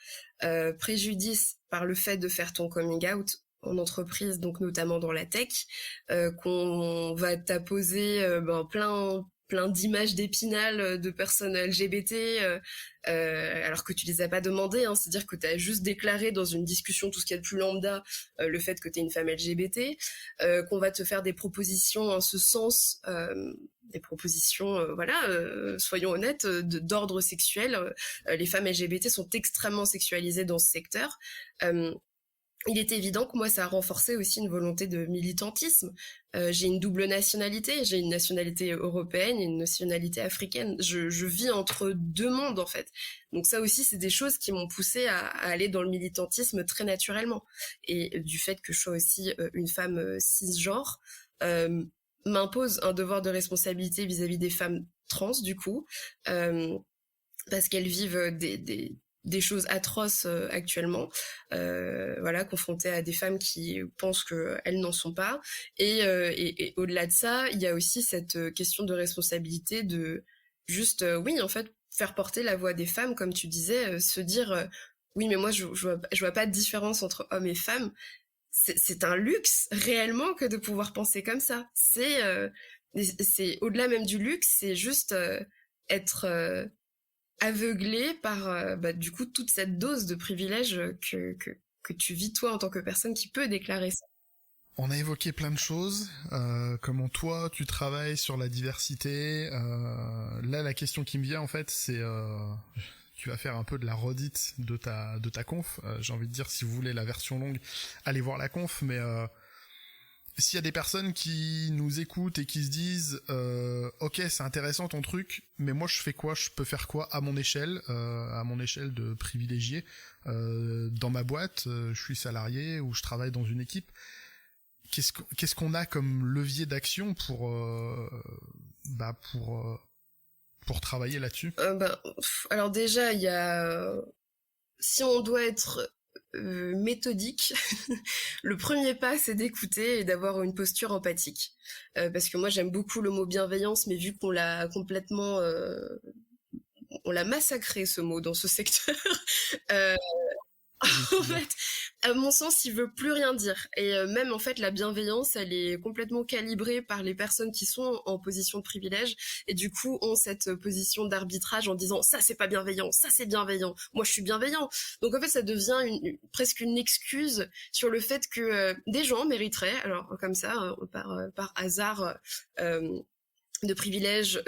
préjudices par le fait de faire ton coming out en entreprise, donc notamment dans la tech, qu'on va t'apposer plein d'images d'Épinal de personnes LGBT alors que tu les as pas demandées, hein. C'est-à-dire que tu as juste déclaré dans une discussion tout ce qu'il y a de plus lambda le fait que tu es une femme LGBT, qu'on va te faire des propositions en ce sens, des propositions, soyons honnêtes, d'ordre sexuel. Les femmes LGBT sont extrêmement sexualisées dans ce secteur. Il est évident que moi, ça a renforcé aussi une volonté de militantisme. J'ai une double nationalité, j'ai une nationalité européenne et une nationalité africaine. Je vis entre deux mondes, en fait. Donc ça aussi, c'est des choses qui m'ont poussée à aller dans le militantisme très naturellement. Et du fait que je sois aussi une femme cisgenre, m'impose un devoir de responsabilité vis-à-vis des femmes trans, du coup, parce qu'elles vivent des choses atroces actuellement, confrontées à des femmes qui pensent qu'elles n'en sont pas. Et au-delà de ça, il y a aussi cette question de responsabilité de juste, oui, en fait, faire porter la voix des femmes, comme tu disais, se dire, oui, mais moi, je vois pas de différence entre hommes et femmes. C'est un luxe, réellement, que de pouvoir penser comme ça. C'est au-delà même du luxe, c'est juste être aveuglé par du coup toute cette dose de privilèges que tu vis toi en tant que personne qui peut déclarer ça. On a évoqué plein de choses, comment toi tu travailles sur la diversité. Là la question qui me vient en fait c'est tu vas faire un peu de la redite de ta conf. J'ai envie de dire, si vous voulez la version longue, allez voir la conf, mais s'il y a des personnes qui nous écoutent et qui se disent ok c'est intéressant ton truc, mais moi je fais quoi, je peux faire quoi à mon échelle de privilégié dans ma boîte, je suis salarié ou je travaille dans une équipe, qu'est-ce qu'on a comme levier d'action pour travailler là-dessus? Alors déjà il y a si on doit être méthodique, le premier pas, c'est d'écouter et d'avoir une posture empathique. Parce que moi, j'aime beaucoup le mot bienveillance, mais vu qu'on l'a complètement... on l'a massacré, ce mot, dans ce secteur. En fait, à mon sens, il veut plus rien dire. Et même, en fait, la bienveillance, elle est complètement calibrée par les personnes qui sont en position de privilège et du coup ont cette position d'arbitrage en disant ça c'est pas bienveillant, ça c'est bienveillant, moi je suis bienveillant. Donc en fait, ça devient presque une excuse sur le fait que des gens mériteraient, alors comme ça, par hasard de privilèges,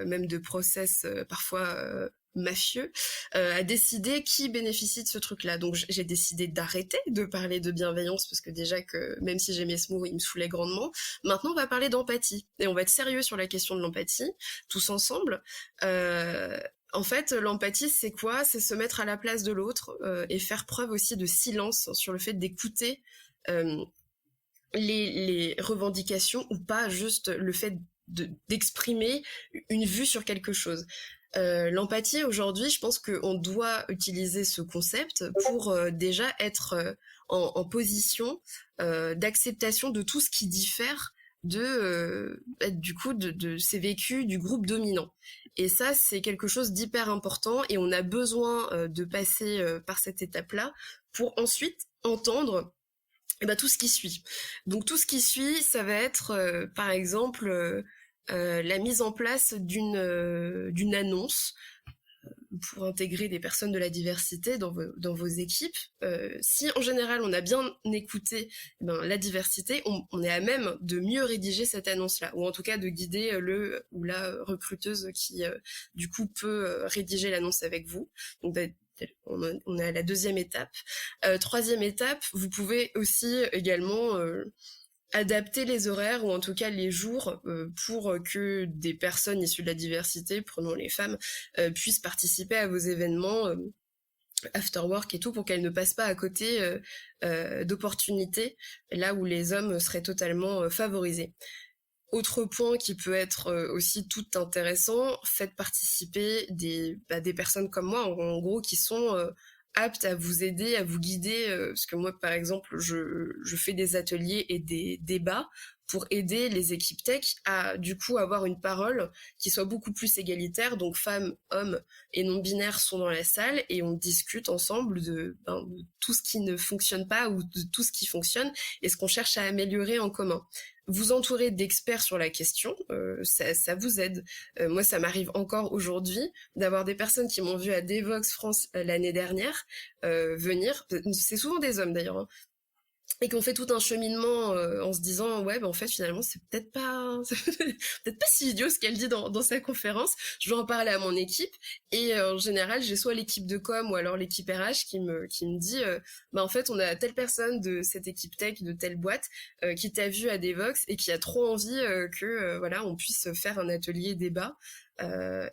même de process parfois mafieux, a décidé qui bénéficie de ce truc-là. Donc j'ai décidé d'arrêter de parler de bienveillance parce que déjà que même si j'aimais ce mot, il me saoulait grandement. Maintenant, on va parler d'empathie et on va être sérieux sur la question de l'empathie, tous ensemble. En fait, l'empathie, c'est quoi ? C'est se mettre à la place de l'autre et faire preuve aussi de silence sur le fait d'écouter les revendications ou pas, juste le fait d'exprimer une vue sur quelque chose. L'empathie, aujourd'hui, je pense qu'on doit utiliser ce concept pour déjà être en position d'acceptation de tout ce qui diffère du coup de ces vécus du groupe dominant. Et ça, c'est quelque chose d'hyper important et on a besoin de passer par cette étape-là pour ensuite entendre tout ce qui suit. Donc tout ce qui suit, ça va être par exemple la mise en place d'une annonce pour intégrer des personnes de la diversité dans vos équipes. Si en général on a bien écouté la diversité, on est à même de mieux rédiger cette annonce-là, ou en tout cas de guider le ou la recruteuse qui du coup peut rédiger l'annonce avec vous. Donc on est à la deuxième étape. Troisième étape, vous pouvez aussi également adapter les horaires ou en tout cas les jours pour que des personnes issues de la diversité, prenons les femmes, puissent participer à vos événements after work et tout, pour qu'elles ne passent pas à côté d'opportunités là où les hommes seraient totalement favorisés. Autre point qui peut être aussi tout intéressant, faites participer des personnes comme moi, en gros, qui sont aptes à vous aider, à vous guider, parce que moi, par exemple, je fais des ateliers et des débats pour aider les équipes tech à, du coup, avoir une parole qui soit beaucoup plus égalitaire. Donc, femmes, hommes et non-binaires sont dans la salle et on discute ensemble de tout ce qui ne fonctionne pas ou de tout ce qui fonctionne et ce qu'on cherche à améliorer en commun. Vous entourer d'experts sur la question, ça vous aide. Moi, ça m'arrive encore aujourd'hui d'avoir des personnes qui m'ont vu à Devox France l'année dernière venir. C'est souvent des hommes d'ailleurs, hein, et qu'on fait tout un cheminement en se disant ouais en fait finalement c'est peut-être pas si idiot ce qu'elle dit dans sa conférence. Je vais en parler à mon équipe et en général j'ai soit l'équipe de com ou alors l'équipe RH qui me dit en fait on a telle personne de cette équipe tech de telle boîte qui t'a vu à Devox et qui a trop envie que voilà on puisse faire un atelier débat.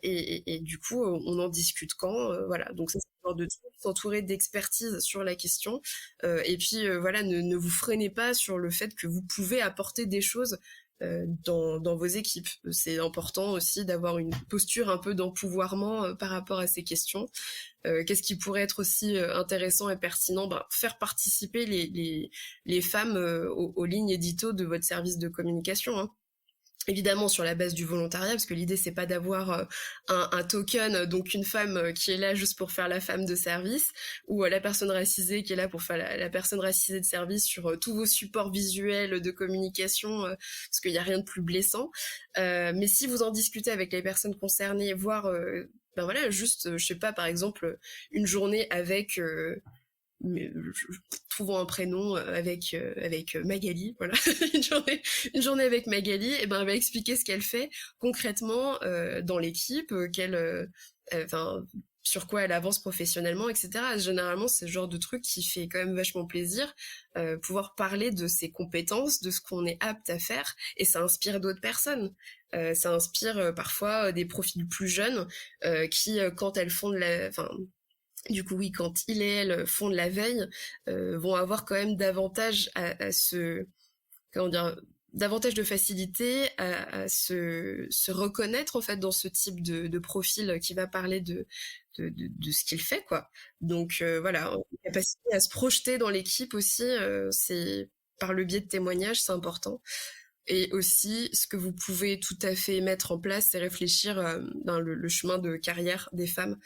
Et du coup on en discute quand voilà, donc ça c'est le genre de truc, s'entourer d'expertise sur la question et puis voilà, ne vous freinez pas sur le fait que vous pouvez apporter des choses dans vos équipes. C'est important aussi d'avoir une posture un peu d'empouvoirment par rapport à ces questions. Qu'est-ce qui pourrait être aussi intéressant et pertinent? Faire participer les femmes aux lignes édito de votre service de communication, hein. Évidemment sur la base du volontariat, parce que l'idée c'est pas d'avoir un token, donc une femme qui est là juste pour faire la femme de service, ou la personne racisée qui est là pour faire la personne racisée de service sur tous vos supports visuels de communication, parce qu'il n'y a rien de plus blessant. Mais si vous en discutez avec les personnes concernées, voire voilà, juste, je sais pas, par exemple, une journée avec trouvons un prénom avec Magali, voilà. une journée avec Magali, et elle va expliquer ce qu'elle fait concrètement dans l'équipe, sur quoi elle avance professionnellement, etc. Généralement, c'est le genre de truc qui fait quand même vachement plaisir, pouvoir parler de ses compétences, de ce qu'on est apte à faire, et ça inspire d'autres personnes. Ça inspire parfois des profils plus jeunes qui, quand elles font du coup, oui, quand il et elle font de la veille, vont avoir quand même davantage à se, comment dire, davantage de facilité à se reconnaître en fait dans ce type de profil qui va parler de ce qu'il fait, quoi. Donc voilà, une capacité à se projeter dans l'équipe aussi, c'est par le biais de témoignages, c'est important. Et aussi, ce que vous pouvez tout à fait mettre en place, c'est réfléchir dans le chemin de carrière des femmes.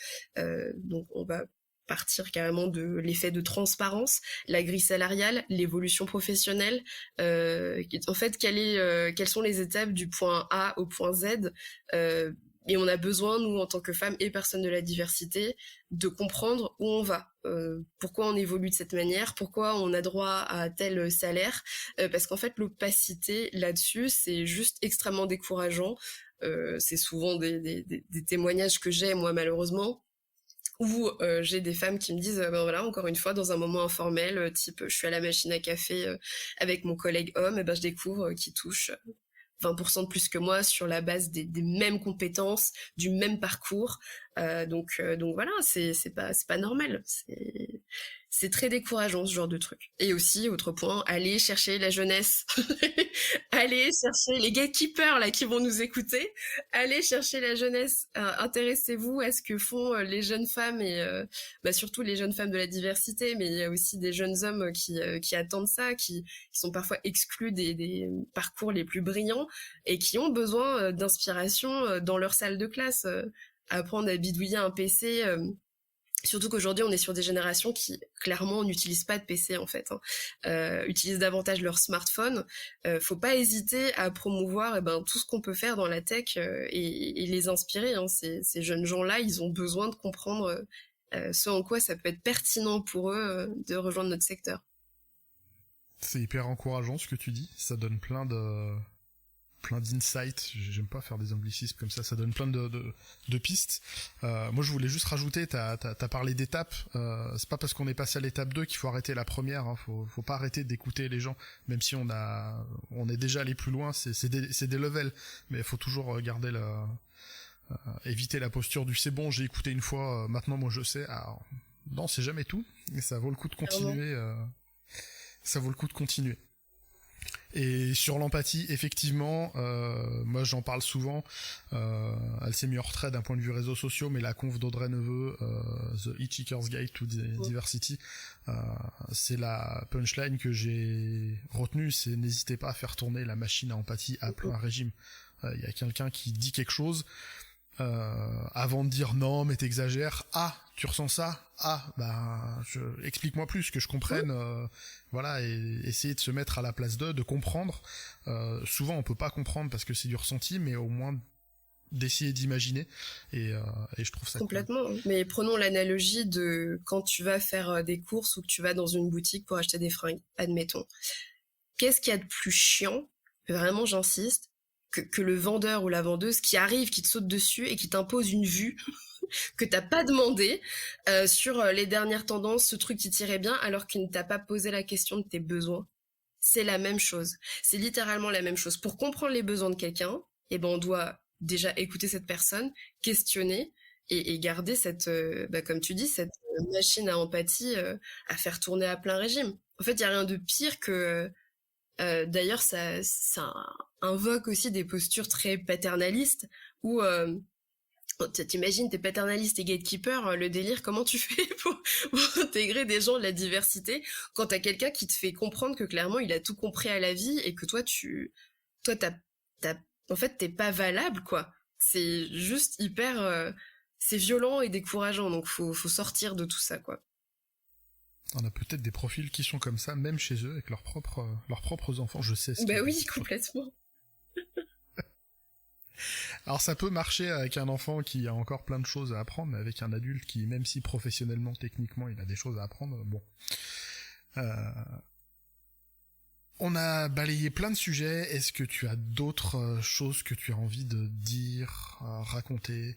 Donc on va partir carrément de l'effet de transparence, la grille salariale, l'évolution professionnelle. En fait, quelles sont les étapes du point A au point Z, et on a besoin, nous, en tant que femmes et personnes de la diversité, de comprendre où on va, pourquoi on évolue de cette manière, pourquoi on a droit à tel salaire, parce qu'en fait, l'opacité là-dessus, c'est juste extrêmement décourageant. C'est souvent des témoignages que j'ai, moi, malheureusement, où j'ai des femmes qui me disent, ben voilà, encore une fois, dans un moment informel, type je suis à la machine à café avec mon collègue homme, et ben je découvre qu'il touche 20% de plus que moi sur la base des mêmes compétences, du même parcours. Donc voilà, c'est pas normal. C'est très décourageant ce genre de truc. Et aussi, autre point, aller chercher la jeunesse. Aller chercher les gatekeepers là qui vont nous écouter. Aller chercher la jeunesse. Intéressez-vous à ce que font les jeunes femmes et surtout les jeunes femmes de la diversité, mais il y a aussi des jeunes hommes qui attendent ça, qui sont parfois exclus des parcours les plus brillants et qui ont besoin d'inspiration dans leur salle de classe. Apprendre à bidouiller un PC. Surtout qu'aujourd'hui, on est sur des générations qui, clairement, n'utilisent pas de PC, en fait. Utilisent davantage leur smartphone. Faut pas hésiter à promouvoir tout ce qu'on peut faire dans la tech et les inspirer. Ces jeunes gens-là, ils ont besoin de comprendre ce en quoi ça peut être pertinent pour eux de rejoindre notre secteur. C'est hyper encourageant ce que tu dis. Ça donne plein d'insights. J'aime pas faire des anglicismes comme ça donne plein de pistes. Moi je voulais juste rajouter, t'as parlé d'étapes, c'est pas parce qu'on est passé à l'étape 2 qu'il faut arrêter la première, hein. Faut pas arrêter d'écouter les gens, même si on est déjà allé plus loin, c'est des levels, mais il faut toujours garder éviter la posture du c'est bon, j'ai écouté une fois, maintenant moi je sais. Alors, non, c'est jamais tout, et ça vaut le coup de continuer, ça vaut le coup de continuer. Et sur l'empathie, effectivement, moi j'en parle souvent, elle s'est mis en retrait d'un point de vue réseaux sociaux, mais la conf d'Audrey Neveu, The Hitchhiker's Guide to Diversity, c'est la punchline que j'ai retenue, c'est n'hésitez pas à faire tourner la machine à empathie à plein régime. Il y a quelqu'un qui dit quelque chose, avant de dire non mais t'exagères, ah tu ressens ça, ah explique-moi plus que je comprenne, voilà, et essayer de se mettre à la place de comprendre. Souvent on peut pas comprendre parce que c'est du ressenti, mais au moins d'essayer d'imaginer, et je trouve ça complètement cool. Mais prenons l'analogie de quand tu vas faire des courses ou que tu vas dans une boutique pour acheter des fringues, admettons. Qu'est-ce qu'il y a de plus chiant, vraiment j'insiste, que le vendeur ou la vendeuse qui arrive, qui te saute dessus et qui t'impose une vue que t'as pas demandé sur les dernières tendances, ce truc qui t'irait bien, alors qu'il ne t'a pas posé la question de tes besoins. C'est la même chose. C'est littéralement la même chose. Pour comprendre les besoins de quelqu'un, on doit déjà écouter cette personne, questionner et garder cette, comme tu dis, cette machine à empathie à faire tourner à plein régime. En fait, il y a rien de pire que d'ailleurs, ça invoque aussi des postures très paternalistes où t'imagines, t'es paternaliste et gatekeeper, le délire, comment tu fais pour intégrer des gens de la diversité quand t'as quelqu'un qui te fait comprendre que clairement il a tout compris à la vie et que toi en fait t'es pas valable, quoi. C'est juste hyper, c'est violent et décourageant, donc faut sortir de tout ça, quoi. On a peut-être des profils qui sont comme ça, même chez eux, avec leurs propres enfants, je sais. Oui, complètement. Alors ça peut marcher avec un enfant qui a encore plein de choses à apprendre, mais avec un adulte qui, même si professionnellement, techniquement, il a des choses à apprendre, bon. On a balayé plein de sujets. Est-ce que tu as d'autres choses que tu as envie de dire, raconter ?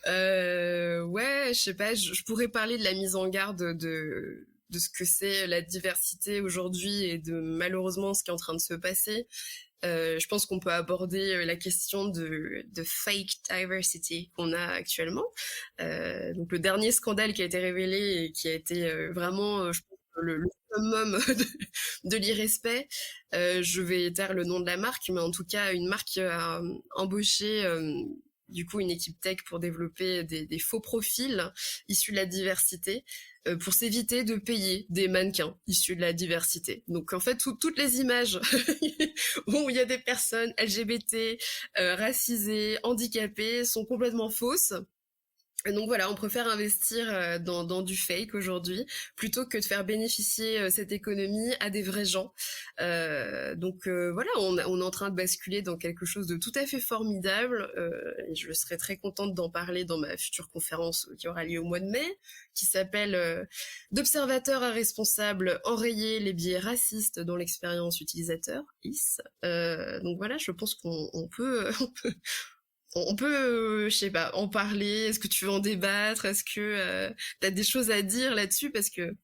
Ouais, je sais pas, je pourrais parler de la mise en garde de ce que c'est la diversité aujourd'hui et de malheureusement ce qui est en train de se passer. Je pense qu'on peut aborder la question de fake diversity qu'on a actuellement. Donc le dernier scandale qui a été révélé et qui a été vraiment le summum de l'irrespect. Je vais taire le nom de la marque, mais en tout cas, une marque a embauché du coup une équipe tech pour développer des faux profils issus de la diversité pour s'éviter de payer des mannequins issus de la diversité. Donc en fait, toutes les images où il y a des personnes LGBT, racisées, handicapées sont complètement fausses. Et donc voilà, on préfère investir dans du fake aujourd'hui plutôt que de faire bénéficier cette économie à des vrais gens. Donc voilà, on est en train de basculer dans quelque chose de tout à fait formidable. Et je serai très contente d'en parler dans ma future conférence qui aura lieu au mois de mai, qui s'appelle d'observateurs à responsables, enrayer les biais racistes dans l'expérience utilisateur, IS. Donc voilà, je pense qu'on peut... On peut, je sais pas, en parler. Est-ce que tu veux en débattre? Est-ce que t'as des choses à dire là-dessus? Parce que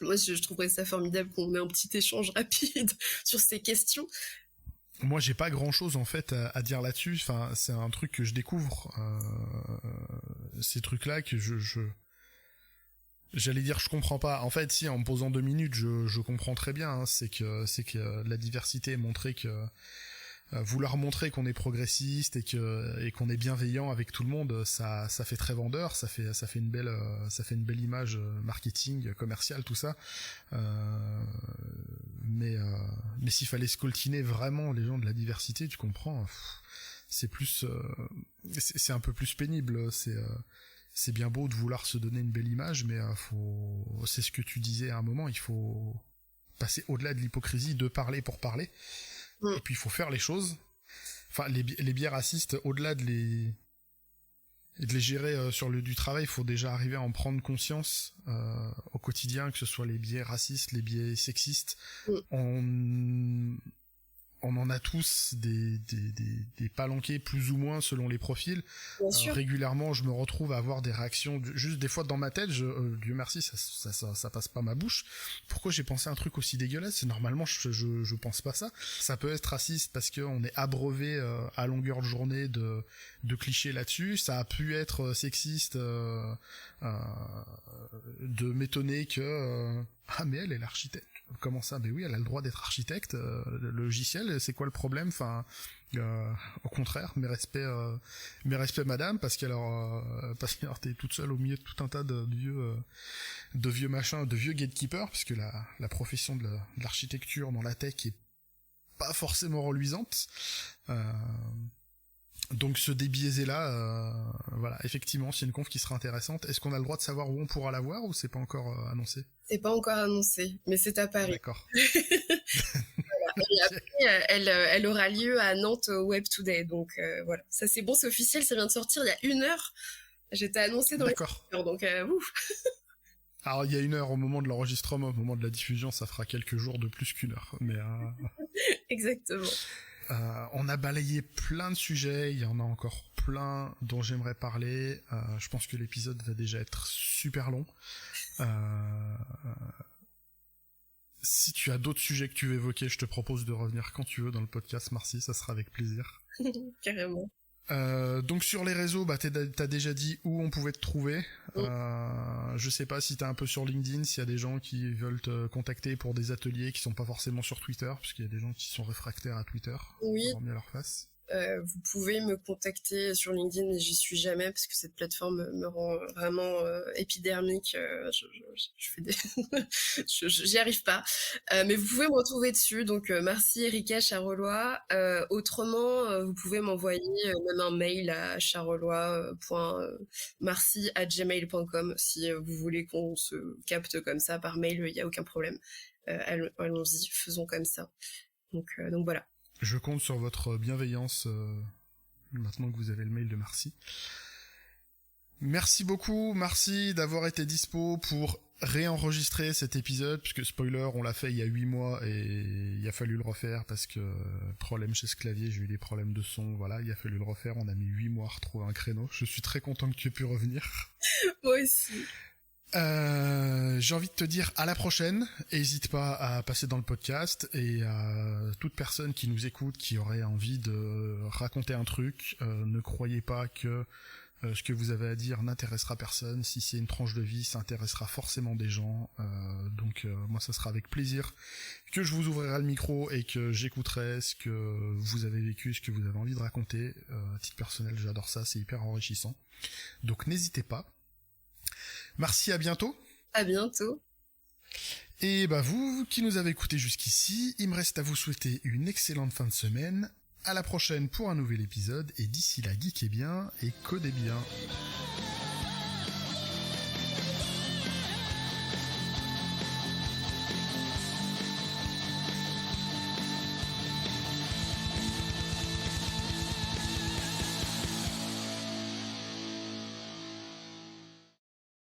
moi, je trouverais ça formidable qu'on ait un petit échange rapide sur ces questions. Moi, j'ai pas grand-chose en fait à dire là-dessus. Enfin, c'est un truc que je découvre. Ces trucs-là que j'allais dire, je comprends pas. En fait, si en me posant 2 minutes, je comprends très bien. Hein, c'est que la diversité est montrée que vouloir montrer qu'on est progressiste et qu'on est bienveillant avec tout le monde, ça fait très vendeur, ça fait une belle image marketing, commerciale, tout ça. Mais s'il fallait scoltiner vraiment les gens de la diversité, tu comprends, c'est plus c'est un peu plus pénible, c'est bien beau de vouloir se donner une belle image, mais c'est ce que tu disais à un moment, il faut passer au-delà de l'hypocrisie, de parler pour parler. Et puis il faut faire les choses. Enfin, les biais racistes, au-delà de les gérer sur le lieu du travail, il faut déjà arriver à en prendre conscience au quotidien, que ce soit les biais racistes, les biais sexistes. On en a tous des palanqués plus ou moins selon les profils. Régulièrement, je me retrouve à avoir des réactions, juste des fois dans ma tête, Dieu merci, ça passe pas ma bouche. Pourquoi j'ai pensé un truc aussi dégueulasse? Normalement, je pense pas ça. Ça peut être raciste parce qu'on est abreuvé à longueur de journée de clichés là-dessus. Ça a pu être sexiste de m'étonner que ah mais elle est l'architecte. Comment ça? Ben oui, elle a le droit d'être architecte. Le logiciel, c'est quoi le problème? Enfin, au contraire, mes respects, madame, parce qu'alors t'es toute seule au milieu de tout un tas de vieux machins, de vieux gatekeepers, puisque la profession de l'architecture dans la tech est pas forcément reluisante. Donc se débiaiser là, voilà, effectivement, c'est une conf qui sera intéressante. Est-ce qu'on a le droit de savoir où on pourra la voir ou c'est pas encore annoncé? C'est pas encore annoncé, mais c'est à Paris. D'accord. Voilà. Et après, elle aura lieu à Nantes au Web Today. Donc voilà, ça c'est bon, c'est officiel, ça vient de sortir il y a 1 heure. J'étais annoncé dans les heures, donc ouf. Alors il y a 1 heure au moment de l'enregistrement, au moment de la diffusion, ça fera quelques jours de plus qu'1 heure. Mais exactement. On a balayé plein de sujets, il y en a encore plein dont j'aimerais parler. Je pense que l'épisode va déjà être super long. Si tu as d'autres sujets que tu veux évoquer, je te propose de revenir quand tu veux dans le podcast, Marcy, ça sera avec plaisir. Carrément. Donc sur les réseaux, bah t'as déjà dit où on pouvait te trouver. Je sais pas si t'es un peu sur LinkedIn, s'il y a des gens qui veulent te contacter pour des ateliers qui sont pas forcément sur Twitter, puisqu'il y a des gens qui sont réfractaires à Twitter. Oui. Pour leur face. Vous pouvez me contacter sur LinkedIn, mais j'y suis jamais parce que cette plateforme me rend vraiment épidermique. Je fais des j'y arrive pas. Mais vous pouvez me retrouver dessus. Donc Marcy Erika Charolois. Autrement, vous pouvez m'envoyer même un mail à charolois.marcy@gmail.com si vous voulez qu'on se capte comme ça par mail. Il y a aucun problème. Allons-y, faisons comme ça. Donc voilà. Je compte sur votre bienveillance maintenant que vous avez le mail de Marcy. Merci beaucoup, Marcy, d'avoir été dispo pour réenregistrer cet épisode, puisque spoiler, on l'a fait il y a 8 mois et il a fallu le refaire parce que problème chez ce clavier, j'ai eu des problèmes de son, voilà, il a fallu le refaire, on a mis 8 mois à retrouver un créneau. Je suis très content que tu aies pu revenir. Moi aussi. J'ai envie de te dire à la prochaine. N'hésite pas à passer dans le podcast et à toute personne qui nous écoute, qui aurait envie de raconter un truc, ne croyez pas que Ce que vous avez à dire n'intéressera personne. Si c'est une tranche de vie, ça intéressera forcément des gens. Donc moi, ça sera avec plaisir que je vous ouvrirai le micro et que j'écouterai ce que vous avez vécu, ce que vous avez envie de raconter. À titre personnel, j'adore ça, c'est hyper enrichissant. Donc n'hésitez pas. Merci, à bientôt. À bientôt. Et bah vous qui nous avez écoutés jusqu'ici, il me reste à vous souhaiter une excellente fin de semaine. À la prochaine pour un nouvel épisode, et d'ici là, geekez bien et codez bien.